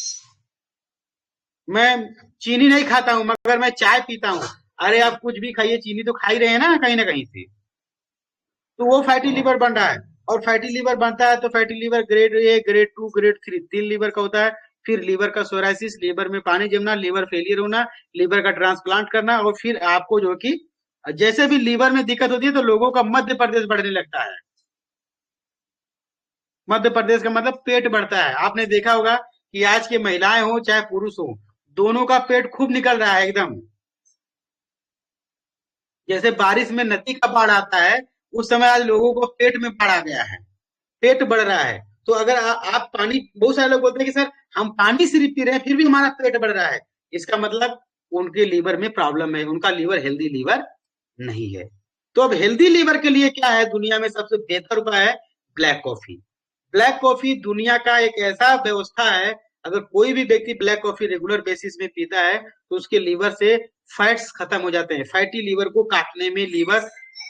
मैं चीनी नहीं खाता हूँ मगर मैं चाय पीता हूँ। अरे आप कुछ भी खाइए, चीनी तो खा ही रहे हैं ना कहीं से। तो वो फैटी लिवर बन रहा है। और फैटी लिवर बनता है तो fatty liver grade A, grade 2, grade 3 तीन लिवर का होता है। फिर लिवर का सोराइसिस, लिवर में पानी जमना, लिवर फेलियर होना, लिवर का ट्रांसप्लांट करना, और फिर आपको जो कि जैसे भी लिवर में दिक्कत होती है तो लोगों का मध्य प्रदेश बढ़ने लगता है। मध्य प्रदेश का मतलब पेट बढ़ता है। आपने देखा होगा कि आज की महिलाएं हो चाहे पुरुष हो, दोनों का पेट खूब निकल रहा है एकदम। जैसे बारिश में नदी का बाढ़ आता है, उस समय आज लोगों को पेट में बाढ़ आ गया है, पेट बढ़ रहा है। तो अगर आप पानी, बहुत सारे लोग बोलते हैं कि सर हम पानी सिर्फ पी रहे हैं फिर भी हमारा पेट बढ़ रहा है, इसका मतलब उनके लीवर में प्रॉब्लम है, उनका लीवर हेल्दी लीवर नहीं है। तो अब हेल्दी लीवर के लिए क्या है, दुनिया में सबसे बेहतर उपाय है ब्लैक कॉफी। ब्लैक कॉफी दुनिया का एक ऐसा व्यवस्था है, अगर कोई भी व्यक्ति ब्लैक कॉफी रेगुलर बेसिस में पीता है तो उसके लीवर से फैट्स खत्म हो जाते हैं। फैटी लीवर को काटने में लीवर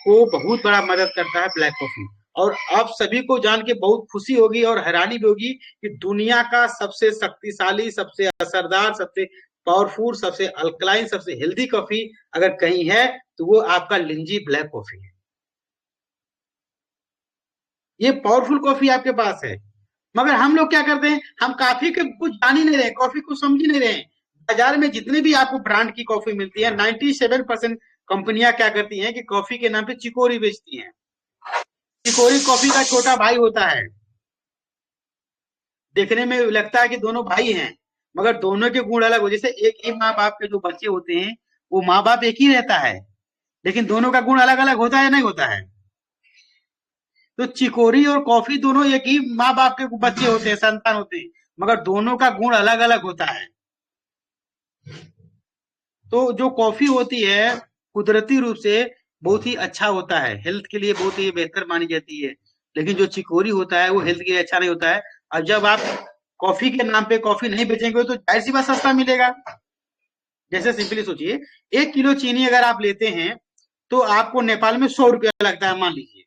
को बहुत बड़ा मदद करता है ब्लैक कॉफी। और आप सभी को जान के बहुत खुशी होगी और हैरानी भी होगी कि दुनिया का सबसे शक्तिशाली, सबसे असरदार, सबसे पावरफुल, सबसे अल्कलाइन, सबसे हेल्दी कॉफी अगर कहीं है तो वो आपका लिंजी ब्लैक कॉफी है। ये पावरफुल कॉफी आपके पास है। मगर हम लोग क्या करते हैं, हम कॉफी के कुछ जान ही नहीं रहे, कॉफी को समझ ही नहीं रहे। बाजार में जितने भी आपको ब्रांड की कॉफी मिलती है, 97% कंपनियां क्या करती हैं कि कॉफी के नाम पे चिकोरी बेचती हैं। चिकोरी कॉफी का छोटा भाई होता है। देखने में लगता है कि दोनों भाई हैं, मगर दोनों के गुण अलग हो। जैसे एक ही माँ बाप के जो बच्चे होते हैं, वो माँ बाप एक ही रहता है, लेकिन दोनों का गुण अलग अलग होता है, नहीं होता है। तो चिकोरी और कॉफी दोनों एक ही माँ बाप के बच्चे होते हैं, संतान होते हैं, मगर दोनों का गुण अलग अलग होता है। तो जो कॉफी होती है कुदरती रूप से बहुत ही अच्छा होता है, हेल्थ के लिए बहुत ही बेहतर मानी जाती है। लेकिन जो चिकोरी होता है वो हेल्थ के लिए अच्छा नहीं होता है। अब जब आप कॉफी के नाम पे कॉफी नहीं बेचेंगे तो जाहिर सी बात सस्ता मिलेगा। जैसे सिंपली सोचिए, 1 किलो चीनी अगर आप लेते हैं तो आपको नेपाल में 100 रुपया लगता है, मान लीजिए।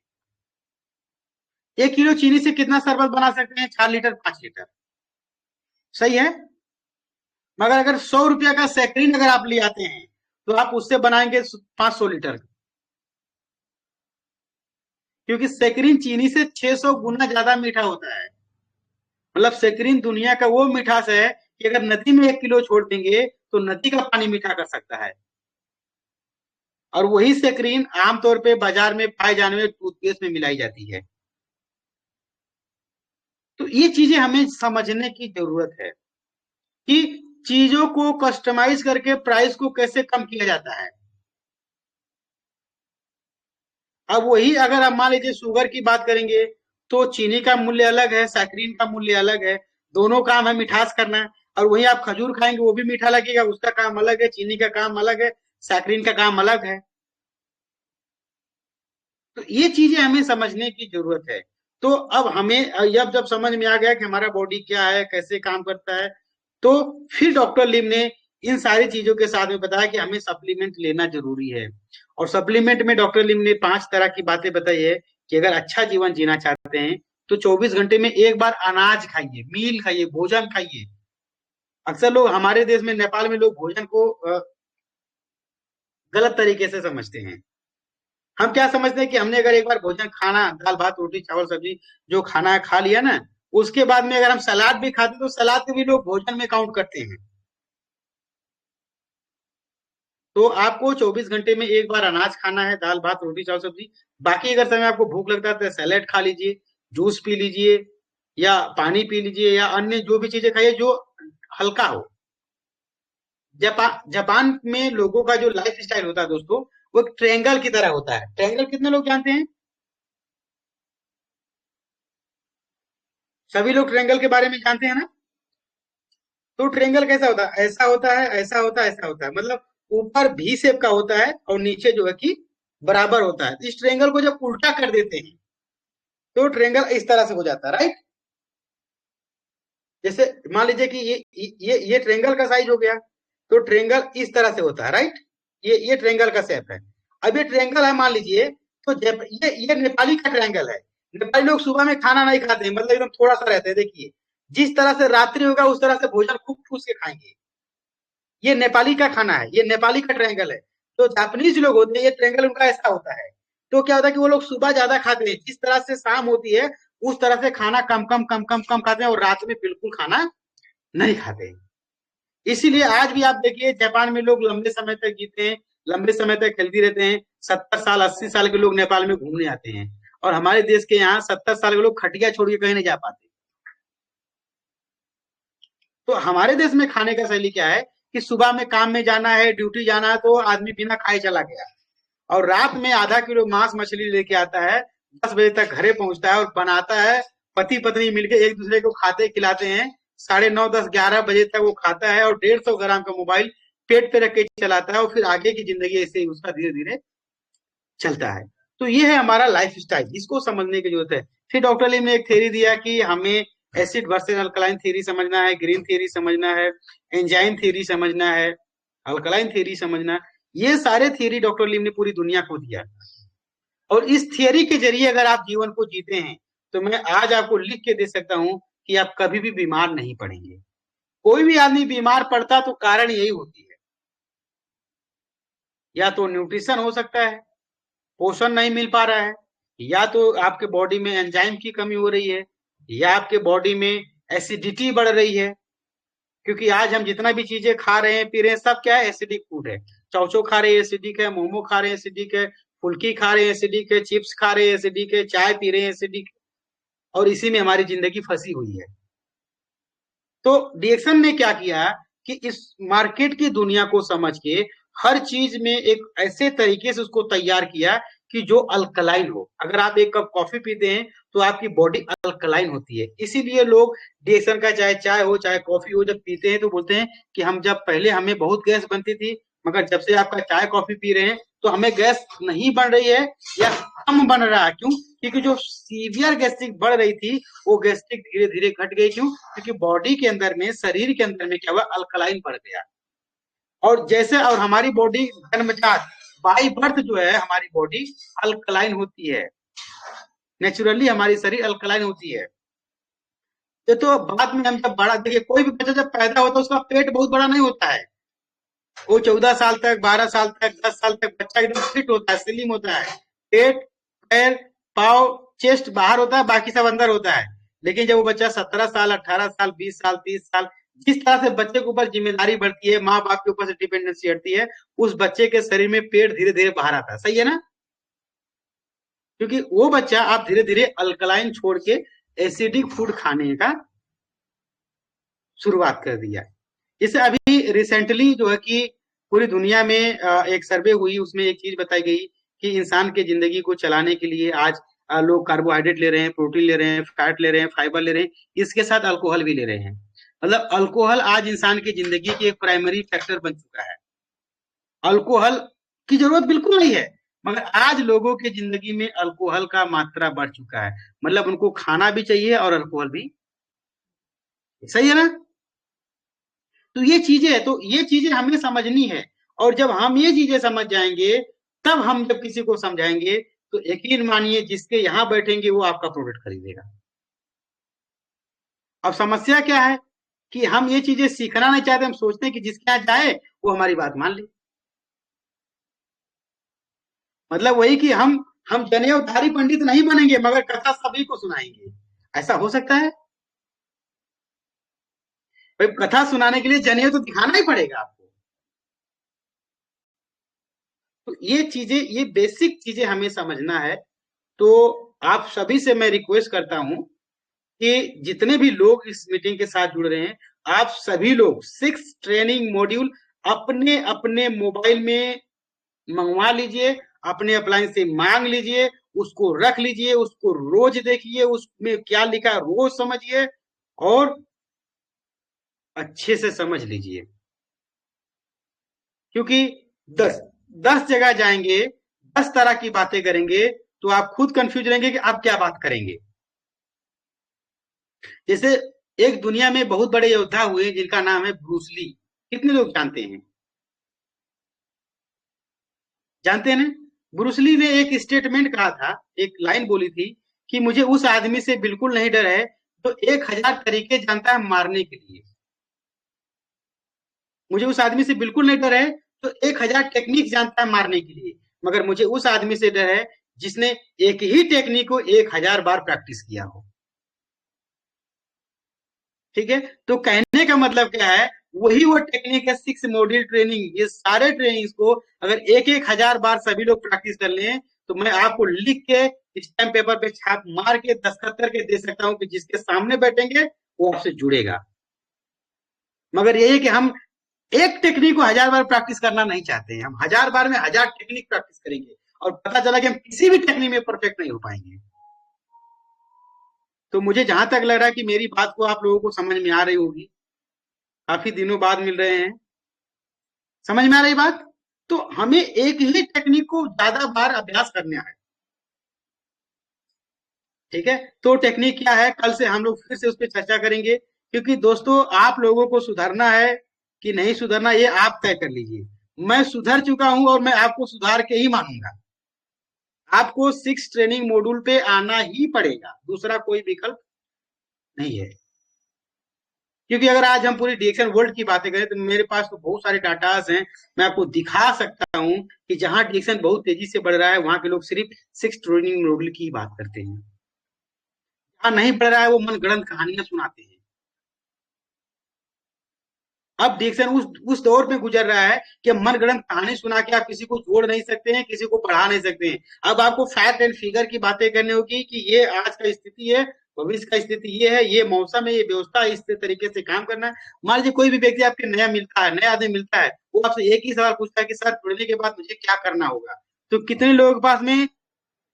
1 किलो चीनी से कितना शरबत बना सकते हैं, 4 लीटर 5 लीटर, सही है। मगर अगर 100 रुपया का सैकरीन अगर आप ले आते हैं तो आप उससे बनाएंगे 500 लीटर, क्योंकि सैकरीन चीनी से 600 गुना ज्यादा मीठा होता है। मतलब सैकरीन दुनिया का वो मिठास है कि अगर नदी में 1 किलो छोड़ देंगे तो नदी का पानी मीठा कर सकता है। और वही सैकरीन आमतौर पे बाजार में पाए जाने वाले टूथपेस्ट में मिलाई जाती है। तो ये चीजें हमें समझने की जरूरत है कि चीजों को कस्टमाइज करके प्राइस को कैसे कम किया जाता है। अब वही अगर हम मान लीजिए शुगर की बात करेंगे तो चीनी का मूल्य अलग है, सैकरीन का मूल्य अलग है, दोनों काम है मिठास करना। और वही आप खजूर खाएंगे वो भी मीठा लगेगा, उसका काम अलग है, चीनी का काम अलग है, सैकरीन का काम अलग है। तो ये चीजें हमें समझने की जरूरत है। तो अब हमें जब समझ में आ गया कि हमारा बॉडी क्या है, कैसे काम करता है, तो फिर डॉक्टर लिम ने इन सारी चीजों के साथ में बताया कि हमें सप्लीमेंट लेना जरूरी है। और सप्लीमेंट में डॉक्टर लिम ने 5 तरह की बातें बताई है कि अगर अच्छा जीवन जीना चाहते हैं तो 24 घंटे में एक बार अनाज खाइए, मील खाइए, भोजन खाइए। अक्सर लोग हमारे देश में, नेपाल में लोग भोजन को गलत तरीके से समझते हैं। हम क्या समझते हैं कि हमने अगर एक बार भोजन खाना, दाल भात रोटी चावल सब्जी जो खाना है खा लिया ना, उसके बाद में अगर हम सलाद भी खाते तो सलाद को भी लोग भोजन में काउंट करते हैं। तो आपको 24 घंटे में एक बार अनाज खाना है, दाल भात रोटी चावल सब्जी। बाकी अगर समय आपको भूख लगता है तो सैलेड खा लीजिए, जूस पी लीजिए, या पानी पी लीजिए, या अन्य जो भी चीजें खाइए जो हल्का हो। जापान में लोगों का जो लाइफ स्टाइल होता है दोस्तों, वो एक ट्रायंगल की तरह होता है। ट्रायंगल कितने लोग जानते हैं? सभी लोग ट्रायंगल के बारे में जानते हैं ना। तो ट्रायंगल कैसा होता है, ऐसा होता है, ऐसा होता है, ऐसा होता है। मतलब ऊपर भी शेप का होता है और नीचे जो है कि बराबर होता है। इस ट्रायंगल को जब उल्टा कर देते हैं तो ट्रायंगल इस तरह से हो जाता है, राइट। जैसे मान लीजिए कि ये ट्रायंगल का साइज हो गया, तो ट्रायंगल इस तरह से होता है, राइट। ये ट्रायंगल का शेप है। अब ये ट्रायंगल है मान लीजिए, तो ये नेपाली का ट्रायंगल है। नेपाली लोग सुबह में खाना नहीं खाते हैं, मतलब एकदम थोड़ा सा रहते हैं। देखिए जिस तरह से रात्रि होगा उस तरह से भोजन खूब ठूस के खाएंगे। ये नेपाली का खाना है, ये नेपाली का ट्रायंगल है। तो जापानीज लोग होते हैं, ये ट्रायंगल उनका ऐसा होता है। तो क्या होता है कि वो लोग सुबह ज्यादा खाते हैं, जिस तरह से शाम होती है उस तरह से खाना कम कम कम कम कम खाते हैं, और रात में बिल्कुल खाना नहीं खाते हैं। इसीलिए आज भी आप देखिए जापान में लोग लंबे समय तक जीते हैं, लंबे समय तक हेल्दी रहते हैं। 70 साल 80 साल के लोग नेपाल में घूमने आते हैं, और हमारे देश के यहाँ 70 साल के लोग खटिया छोड़ के कहीं नहीं जा पाते। तो हमारे देश में खाने का शैली क्या है कि सुबह में काम में जाना है, ड्यूटी जाना है, तो आदमी बिना खाए चला गया, और रात में आधा किलो मांस मछली लेके आता है, 10 बजे तक घरे पहुंचता है और बनाता है। पति पत्नी मिलकर एक दूसरे को खाते खिलाते हैं, 9:30 10 11 बजे तक वो खाता है, और 150 ग्राम का मोबाइल पेट पे रख के चलाता है, और फिर आगे की जिंदगी ऐसे ही उसका धीरे धीरे चलता है। तो ये है हमारा लाइफ स्टाइल, इसको समझने की जरूरत है। फिर डॉक्टर ली ने एक थ्योरी दिया कि हमें एसिड वर्सेस अल्कलाइन थ्योरी समझना है, ग्रीन थ्योरी समझना है, एंजाइम थ्योरी समझना है, अल्कलाइन थ्योरी समझना। ये सारे थ्योरी डॉक्टर लीम ने पूरी दुनिया को दिया, और इस थ्योरी के जरिए अगर आप जीवन को जीते हैं तो मैं आज आपको लिख के दे सकता हूं कि आप कभी भी बीमार नहीं पड़ेंगे। कोई भी आदमी बीमार पड़ता तो कारण यही होती है, या तो न्यूट्रिशन हो सकता है, पोषण नहीं मिल पा रहा है, या तो आपके बॉडी में एंजाइम की कमी हो रही है, या आपके बॉडी में एसिडिटी बढ़ रही है। क्योंकि आज हम जितना भी चीजें खा रहे हैं पी रहे हैं सब क्या है, एसिडिक फूड है। चौचो खा रहे हैं एसिडिक है, मोमो खा रहे हैं एसिडिक है, फुल्की खा रहे हैं एसिडिक है, चिप्स खा रहे हैं एसिडिक है, चाय पी रहे हैं एसिडिक, और इसी में हमारी जिंदगी फंसी हुई है। तो डिएक्सन ने क्या किया कि इस मार्केट की दुनिया को समझ के हर चीज में एक ऐसे तरीके से उसको तैयार किया कि जो अल्कलाइन हो। अगर आप एक कप कॉफी पीते हैं तो आपकी बॉडी अल्कलाइन होती है। इसीलिए लोग डिएक्सन का चाहे चाय हो चाहे कॉफी हो जब पीते हैं तो बोलते हैं कि हम जब पहले हमें बहुत गैस बनती थी, मगर जब से आपका चाय कॉफी पी रहे हैं तो हमें गैस नहीं बन रही है या कम बन रहा है। क्यों? क्योंकि जो सीवियर गैस्ट्रिक बढ़ रही थी वो गैस्ट्रिक धीरे धीरे घट गई। क्यों? क्योंकि बॉडी के अंदर में, शरीर के अंदर में क्या हुआ, अल्कलाइन बढ़ गया। और जैसे और हमारी बॉडी जन्मजात बाई बर्थ जो है हमारी बॉडी अल्कलाइन होती है, नेचुरली हमारी शरीर अल्कलाइन होती है। तो बाद में हम जब बड़ा, देखिए कोई भी बच्चा जब पैदा होता है उसका पेट बहुत बड़ा नहीं होता है। वो 14 साल तक, 12 साल तक, 10 साल तक बच्चा एकदम फिट होता है, स्लिम होता है। पेट, पैर, पाव, चेस्ट बाहर होता है, बाकी सब अंदर होता है। लेकिन जब वो बच्चा 17 साल, 18 साल, 20 साल, 30 साल, जिस तरह से बच्चे के ऊपर जिम्मेदारी बढ़ती है, माँ बाप के ऊपर से डिपेंडेंसी हटती है, उस बच्चे के शरीर में पेट धीरे धीरे बाहर आता है। सही है ना? क्योंकि वो बच्चा आप धीरे धीरे अल्कलाइन छोड़ के एसिडिक फूड खाने का शुरुआत कर दिया। जैसे अभी रिसेंटली जो है कि पूरी दुनिया में एक सर्वे हुई, उसमें एक चीज बताई गई कि इंसान के जिंदगी को चलाने के लिए आज लोग कार्बोहाइड्रेट ले रहे हैं, प्रोटीन ले रहे हैं, फैट ले रहे हैं, फाइबर ले रहे हैं, इसके साथ अल्कोहल भी ले रहे हैं। मतलब अल्कोहल आज इंसान की जिंदगी की एक प्राइमरी फैक्टर बन चुका है। अल्कोहल की जरूरत बिल्कुल नहीं है, मगर आज लोगों की जिंदगी में अल्कोहल का मात्रा बढ़ चुका है। मतलब उनको खाना भी चाहिए और अल्कोहल भी। सही है ना? तो ये चीजें है, तो ये चीजें हमें समझनी है। और जब हम ये चीजें समझ जाएंगे, तब हम जब किसी को समझाएंगे तो यकीन मानिए जिसके यहां बैठेंगे वो आपका प्रोडक्ट खरीदेगा। अब समस्या क्या है कि हम ये चीजें सीखना नहीं चाहते, हम सोचते हैं कि जिसके यहाँ जाए वो हमारी बात मान ले। मतलब वही कि हम जनेऊधारी पंडित नहीं बनेंगे मगर कथा सभी को सुनाएंगे। ऐसा हो सकता है? भाई कथा सुनाने के लिए जनेऊ तो दिखाना ही पड़ेगा आपको। तो ये चीजें, ये बेसिक चीजें हमें समझना है। तो आप सभी से मैं रिक्वेस्ट करता हूं कि जितने भी लोग इस मीटिंग के साथ जुड़ रहे हैं, आप सभी लोग 6 ट्रेनिंग मॉड्यूल अपने अपने मोबाइल में मंगवा लीजिए, अपने अप्लायंस से मांग लीजिए, उसको रख लीजिए, उसको रोज देखिए, उसमें क्या लिखा है रोज समझिए और अच्छे से समझ लीजिए। क्योंकि 10 जगह जाएंगे, 10 तरह की बातें करेंगे तो आप खुद कंफ्यूज रहेंगे कि आप क्या बात करेंगे। जैसे एक दुनिया में बहुत बड़े योद्धा हुए जिनका नाम है ब्रूस ली। कितने लोग जानते हैं? जानते हैं ना? ब्रूस ली ने एक स्टेटमेंट कहा था, एक लाइन बोली थी कि मुझे उस आदमी से बिल्कुल नहीं डर है जो 1000 तरीके जानता है मारने के लिए। मुझे उस आदमी से बिल्कुल नहीं डर है तो 1000 टेक्निक जानता है मारने के लिए, मगर मुझे उस आदमी से डर है जिसने एक ही टेक्निक को 1000 बार प्रैक्टिस किया हो। ठीक है, तो कहने का मतलब क्या है, वही वो टेक्निक है 6 मॉड्यूल ट्रेनिंग। ये सारे ट्रेनिंग्स को अगर 1000 बार सभी लोग प्रैक्टिस कर लें तो मैं आपको लिख के स्टैम्प पेपर पे छाप मार के दस्तखत करके दे सकता हूं कि जिसके सामने बैठेंगे वो आपसे जुड़ेगा। मगर यही कि हम एक टेक्निक को 1000 बार प्रैक्टिस करना नहीं चाहते हैं। हम 1000 बार में 1000 टेक्निक प्रैक्टिस करेंगे और पता चला कि हम किसी भी टेक्निक में परफेक्ट नहीं हो पाएंगे। तो मुझे जहां तक लग रहा है कि मेरी बात को आप लोगों को समझ में आ रही होगी, काफी दिनों बाद मिल रहे हैं, समझ में आ रही बात। तो हमें एक ही टेक्निक को ज्यादा बार अभ्यास करना है। ठीक है, तो टेक्निक क्या है कल से हम लोग फिर से उस पर चर्चा करेंगे, क्योंकि दोस्तों आप लोगों को सुधरना है कि नहीं सुधरना ये आप तय कर लीजिए। मैं सुधर चुका हूं और मैं आपको सुधार के ही मानूंगा। आपको 6 ट्रेनिंग मॉड्यूल पे आना ही पड़ेगा, दूसरा कोई विकल्प नहीं है। क्योंकि अगर आज हम पूरी डीएक्शन वर्ल्ड की बातें करें तो मेरे पास तो बहुत सारे डाटाज हैं, मैं आपको दिखा सकता हूं कि जहां डीएक्शन बहुत तेजी से बढ़ रहा है वहां के लोग सिर्फ 6 ट्रेनिंग मॉड्यूल की बात करते हैं। जहां नहीं बढ़ रहा है वो मनगढ़ंत कहानियां सुनाते हैं। अब डीएक्शन उस दौर में गुजर रहा है कि मनगढ़ंत कहानी सुना के आप किसी को जोड़ नहीं सकते हैं, किसी को बढ़ा नहीं सकते हैं। अब आपको फैक्ट एंड फिगर की बातें करनी होगी कि ये आज का स्थिति है, भविष्य का स्थिति ये है, ये मौसम है, ये व्यवस्था है, इस तरीके से काम करना है। मान लीजिए कोई भी व्यक्ति आपके नया मिलता है, नया आदमी मिलता है, वो आपसे एक ही सवाल पूछता है कि सर जुड़ने के बाद मुझे क्या करना होगा। तो कितने लोगों के पास में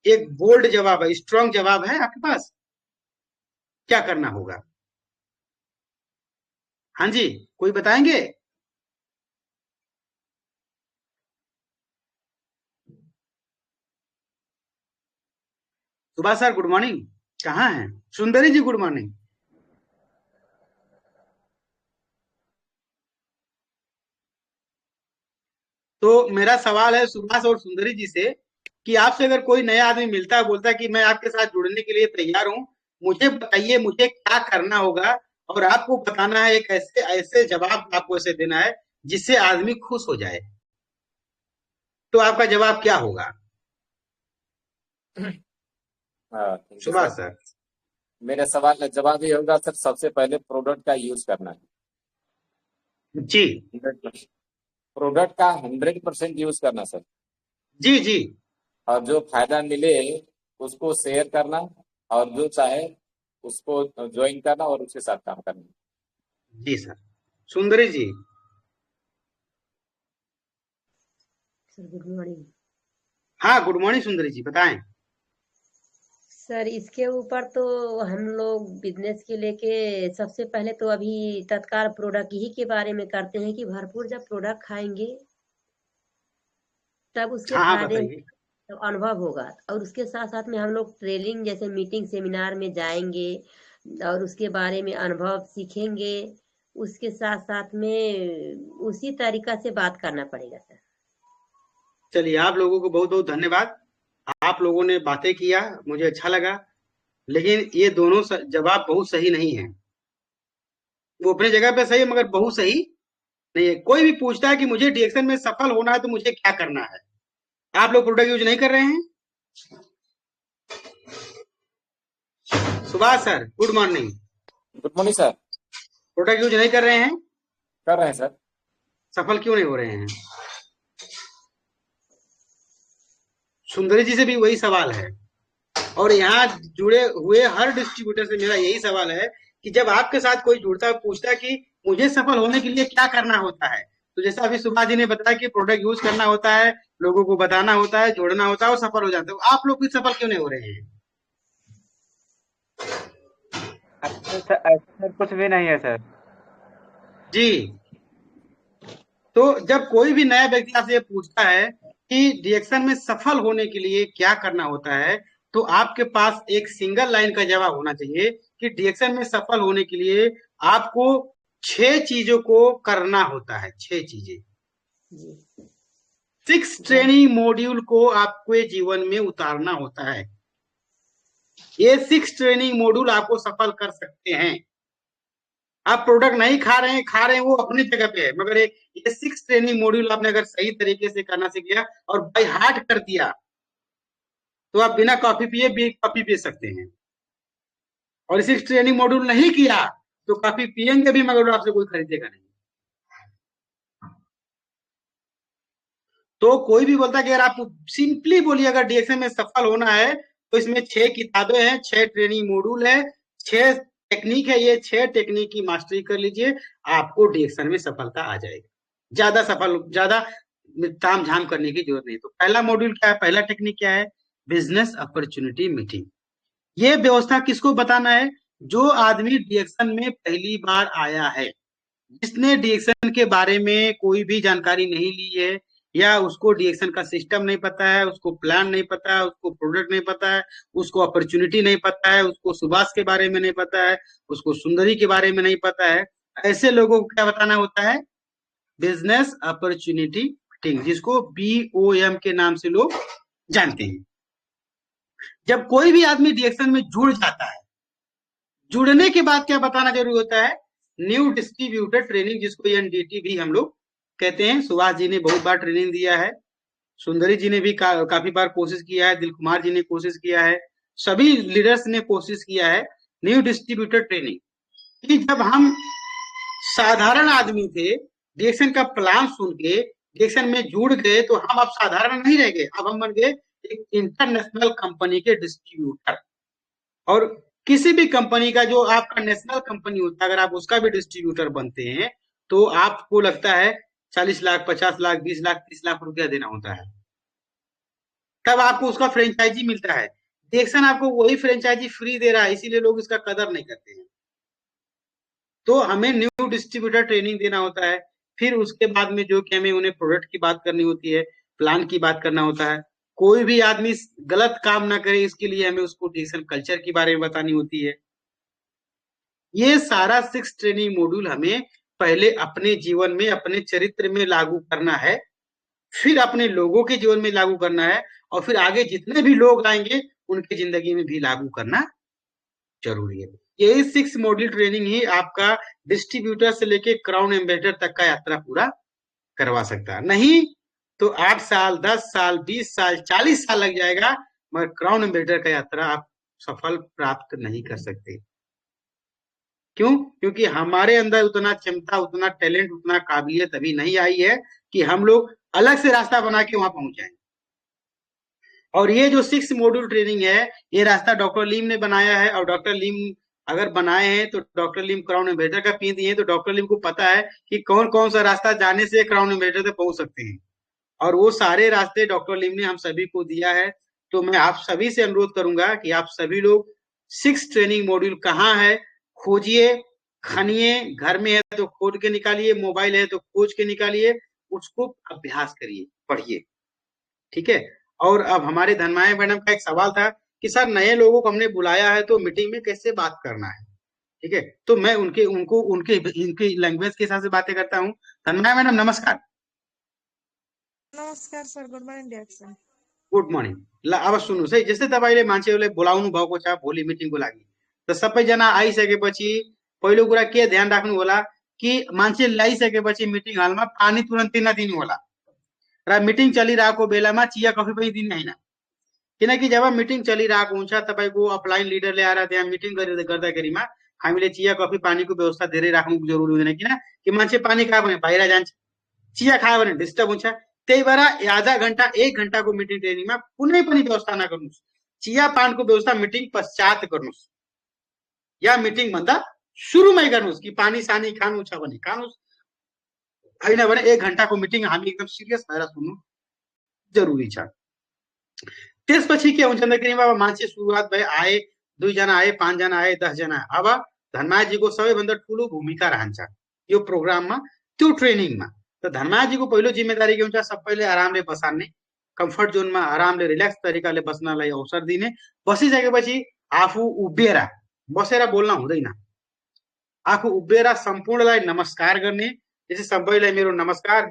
एक बोल्ड जवाब है, स्ट्रॉन्ग जवाब है आपके पास, क्या करना होगा? हाँ जी, कोई बताएंगे? सुभाष सर गुड मॉर्निंग, कहाँ हैं? सुंदरी जी गुड मॉर्निंग। तो मेरा सवाल है सुभाष और सुंदरी जी से कि आपसे अगर कोई नया आदमी मिलता है, बोलता है कि मैं आपके साथ जुड़ने के लिए तैयार हूं, मुझे बताइए मुझे क्या करना होगा, और आपको बताना है एक ऐसे ऐसे जवाब आपको ऐसे देना है जिससे आदमी खुश हो जाए। तो आपका जवाब क्या होगा हाँ thank you Subhash sir. Sir? मेरा सवाल का जवाब ये होगा सर, सबसे पहले प्रोडक्ट का यूज करना है। जी 100% प्रोडक्ट का 100% यूज करना सर, जी जी और जो फायदा मिले उसको शेयर करना, और जो चाहे उसको ज्वाइन करना और उसके साथ काम करना। जी sir. Sundari ji? Sir good morning. हाँ गुड मॉर्निंग सुंदरी जी, बताएं। सर इसके ऊपर तो हम लोग बिजनेस के लेके सबसे पहले तो अभी तत्काल प्रोडक्ट ही के बारे में करते हैं कि भरपूर जब प्रोडक्ट खाएंगे तब उसके हाँ हाँ फायदे, बताइए। तब अनुभव होगा। और उसके साथ साथ में हम लोग ट्रेनिंग जैसे मीटिंग सेमिनार में जाएंगे और उसके बारे में अनुभव सीखेंगे। उसके साथ साथ में उसी तरीका से बात करना पड़ेगा सर। चलिए आप लोगों को बहुत बहुत धन्यवाद, आप लोगों ने बातें किया, मुझे अच्छा लगा। लेकिन ये दोनों जवाब बहुत सही नहीं है। वो अपने जगह पे सही है मगर बहुत सही नहीं है। कोई भी पूछता है कि मुझे डीएक्शन में सफल होना है तो मुझे क्या करना है, आप लोग प्रोडक्ट यूज नहीं कर रहे हैं। Subhash sir good morning. Good morning sir. Product use नहीं कर रहे हैं, कर रहे हैं सर। सफल क्यों नहीं हो रहे हैं? सुंदरी जी से भी वही सवाल है, और यहाँ जुड़े हुए हर डिस्ट्रीब्यूटर से मेरा यही सवाल है कि जब आपके साथ कोई जुड़ता है, पूछता है कि मुझे सफल होने के लिए क्या करना होता है, तो जैसा अभी सुभाष जी ने बताया कि प्रोडक्ट यूज करना होता है, लोगों को बताना होता है, जोड़ना होता है और सफल हो जाते हो। आप लोग भी सफल क्यों नहीं हो रहे हैं? ऐसा कुछ भी नहीं है सर। जी, तो जब कोई भी नया व्यक्ति आपसे ये पूछता है कि डीएक्शन में सफल होने के लिए क्या करना होता है, तो आपके पास एक सिंगल लाइन का जवाब होना चाहिए कि डीएक्शन में सफल होने के लिए आपको 6 चीजों को करना होता है। 6 चीजें, जी 6 ट्रेनिंग मॉड्यूल को आपको जीवन में उतारना होता है। ये 6 ट्रेनिंग मॉड्यूल आपको सफल कर सकते हैं। आप प्रोडक्ट नहीं खा रहे हैं वो अपनी जगह पे है, मगर ये 6 ट्रेनिंग मॉड्यूल आपने अगर सही तरीके से करना सीख लिया और बाय हार्ट कर दिया तो आप बिना कॉफी पिए भी कॉफी पी सकते हैं। और 6 ट्रेनिंग मॉड्यूल नहीं किया तो कॉफी पियेंगे भी मगर आपसे कोई खरीदेगा नहीं। तो कोई भी बोलता है कि अगर आप सिंपली बोलिए अगर डीएक्सएन में सफल होना है तो इसमें 6 किताबें हैं, 6 ट्रेनिंग मॉड्यूल है, 6 टेक्निक है, ये 6 टेक्निक की मास्टरी कर लीजिए, आपको डीएक्सएन में सफलता आ जाएगी। ज्यादा ताम झाम करने की जरूरत नहीं। तो पहला मॉड्यूल क्या है, पहला टेक्निक क्या है, बिजनेस अपॉर्चुनिटी मीटिंग। ये व्यवस्था किसको बताना है, जो आदमी डीएक्सएन में पहली बार आया है, जिसने डीएक्सएन के बारे में कोई भी जानकारी नहीं ली है, या उसको डीएक्सएन का सिस्टम नहीं पता है, उसको प्लान नहीं पता है, उसको प्रोडक्ट नहीं पता है, उसको अपॉर्चुनिटी नहीं पता है, उसको सुभाष के बारे में नहीं पता है, उसको सुंदरी के बारे में नहीं पता है, ऐसे लोगों को क्या बताना होता है, बिजनेस अपॉर्चुनिटी मीटिंग, जिसको BOM के नाम से लोग जानते हैं। जब कोई भी आदमी डीएक्सएन में जुड़ जाता है, जुड़ने के बाद क्या बताना जरूरी होता है, न्यू डिस्ट्रीब्यूटर ट्रेनिंग, जिसको NDT भी हम लोग कहते हैं। सुभाष जी ने बहुत बार ट्रेनिंग दिया है, सुंदरी जी ने भी काफी बार कोशिश किया है, दिल कुमार जी ने कोशिश किया है, सभी लीडर्स ने कोशिश किया है न्यू डिस्ट्रीब्यूटर ट्रेनिंग। कि जब हम साधारण आदमी थे, डीएक्सएन का प्लान सुन के डीएक्सएन में जुड़ गए तो हम अब साधारण नहीं रह गए, अब हम बन गए एक इंटरनेशनल कंपनी के डिस्ट्रीब्यूटर। और किसी भी कंपनी का जो आपका नेशनल कंपनी होता है, अगर आप उसका भी डिस्ट्रीब्यूटर बनते हैं तो आपको लगता है 40 लाख, 50 लाख, 20 लाख, 30 लाख रुपया देना होता है, तब आपको उसका फ्रेंचाइजी मिलता है। डीएक्सएन आपको वही फ्रेंचाइजी फ्री दे रहा है, इसीलिए लोग इसका कदर नहीं करते हैं। तो हमें न्यू डिस्ट्रीब्यूटर ट्रेनिंग देना होता है। फिर उसके बाद में जो कि हमें उन्हें प्रोडक्ट की बात करनी होती है, प्लान की बात करना होता है, कोई भी आदमी गलत काम ना करे इसके लिए हमें उसको डीएक्सएन कल्चर के बारे में बतानी होती है। ये सारा 6 ट्रेनिंग मॉड्यूल हमें पहले अपने जीवन में, अपने चरित्र में लागू करना है, फिर अपने लोगों के जीवन में लागू करना है, और फिर आगे जितने भी लोग आएंगे उनकी जिंदगी में भी लागू करना जरूरी है। यही 6 मॉड्यूल ट्रेनिंग ही आपका डिस्ट्रीब्यूटर से लेके क्राउन एम्बेसडर तक का यात्रा पूरा करवा सकता है। नहीं तो 8 साल, 10 साल, 20 साल, 40 साल लग जाएगा, मगर क्राउन एम्बेसडर का यात्रा आप सफल प्राप्त नहीं कर सकते। क्यों? क्योंकि हमारे अंदर उतना क्षमता, उतना टैलेंट, उतना काबिलियत अभी नहीं आई है कि हम लोग अलग से रास्ता बना के वहां पहुंच जाएं। और ये जो 6 मॉड्यूल ट्रेनिंग है, ये रास्ता डॉक्टर लीम ने बनाया है, और डॉक्टर लीम अगर बनाए हैं तो डॉक्टर लीम क्राउन एम्बेसडर का पी दिए हैं, तो डॉक्टर लीम को पता है कि कौन कौन सा रास्ता जाने से क्राउन एम्बेसडर तक पहुंच सकते हैं, और वो सारे रास्ते डॉक्टर लीम ने हम सभी को दिया है। तो मैं आप सभी से अनुरोध करूंगा कि आप सभी लोग 6 ट्रेनिंग मॉड्यूल कहाँ है खोजिए, खनिए, घर में है तो खोज के निकालिए, मोबाइल है तो खोज के निकालिए, उसको अभ्यास करिए, पढ़िए, ठीक है। और अब हमारे धनमाया मैडम का एक सवाल था कि सर नए लोगों को हमने बुलाया है तो मीटिंग में कैसे बात करना है, ठीक है। तो मैं उनके लैंग्वेज के हिसाब से बातें करता हूँ। धनमाया मैडम नमस्कार। नमस्कार sir, good morning DXN. Good morning. अब सुनो सही, जैसे तपाईले मान्छेहरूले बोलाउनु भएको छ भोलि मिटिङको लागि, त सबैजना आइसकेपछि पहिलो कुरा के ध्यान राख्नु होला कि मान्छे ल्याइसकेपछि मिटिङ हलमा पानी तुरन्तै नदिनु होला, र मिटिङ चलिरहेको बेलामा चिया कफी पनि दिने हैन। किनकि जब मिटिङ चलिरहेको हुन्छ तपाईको अपलाइन लिडरले आएर त्यहाँ मिटिङ गर्दाखेरिमा हामीले चिया कफी पानीको व्यवस्था धेरै राख्नु जरुरी हुँदैन, किन कि मान्छे पानी खायो भने बाहिर जान्छ, चिया खायो भने डिस्टर्ब हुन्छ। त्यही भएर आधा घण्टा 1 घण्टाको मिटिङ ट्रेनिङमा कुनै पनि व्यवस्था नगर्नुस्, चिया पानको व्यवस्था मिटिङ पश्चात गर्नुस्, या मिटिङ भन्दा सुरुमै गर्नुस् कि पानी सानी खानु छ भने खानुस्, हैन भने 1 घण्टाको मिटिङ हामी एकदम सिरियस भएर सुन्नु जरुरी छ। त्यसपछि के हुन्छ भन्दाखेरि अब मान्छे सुरुवात भए आए, 2 जना आए, 5 जना आए, 10 जना। अब धनमायाजीको सबैभन्दा ठुलो भूमिका रहन्छ यो प्रोग्राममा, त्यो ट्रेनिङमा। त धनमायाजीको पहिलो जिम्मेदारी के हुन्छ, सबैले आरामले बसाल्ने, कम्फर्ट जोनमा आरामले रिल्याक्स तरिकाले बस्नलाई अवसर दिने। बसिसकेपछि आफू उभिएर बसेर बोल्न हुँदैन, आफू उभिएर सम्पूर्णलाई नमस्कार गर्ने। त्यसै सबैलाई मेरो नमस्कार।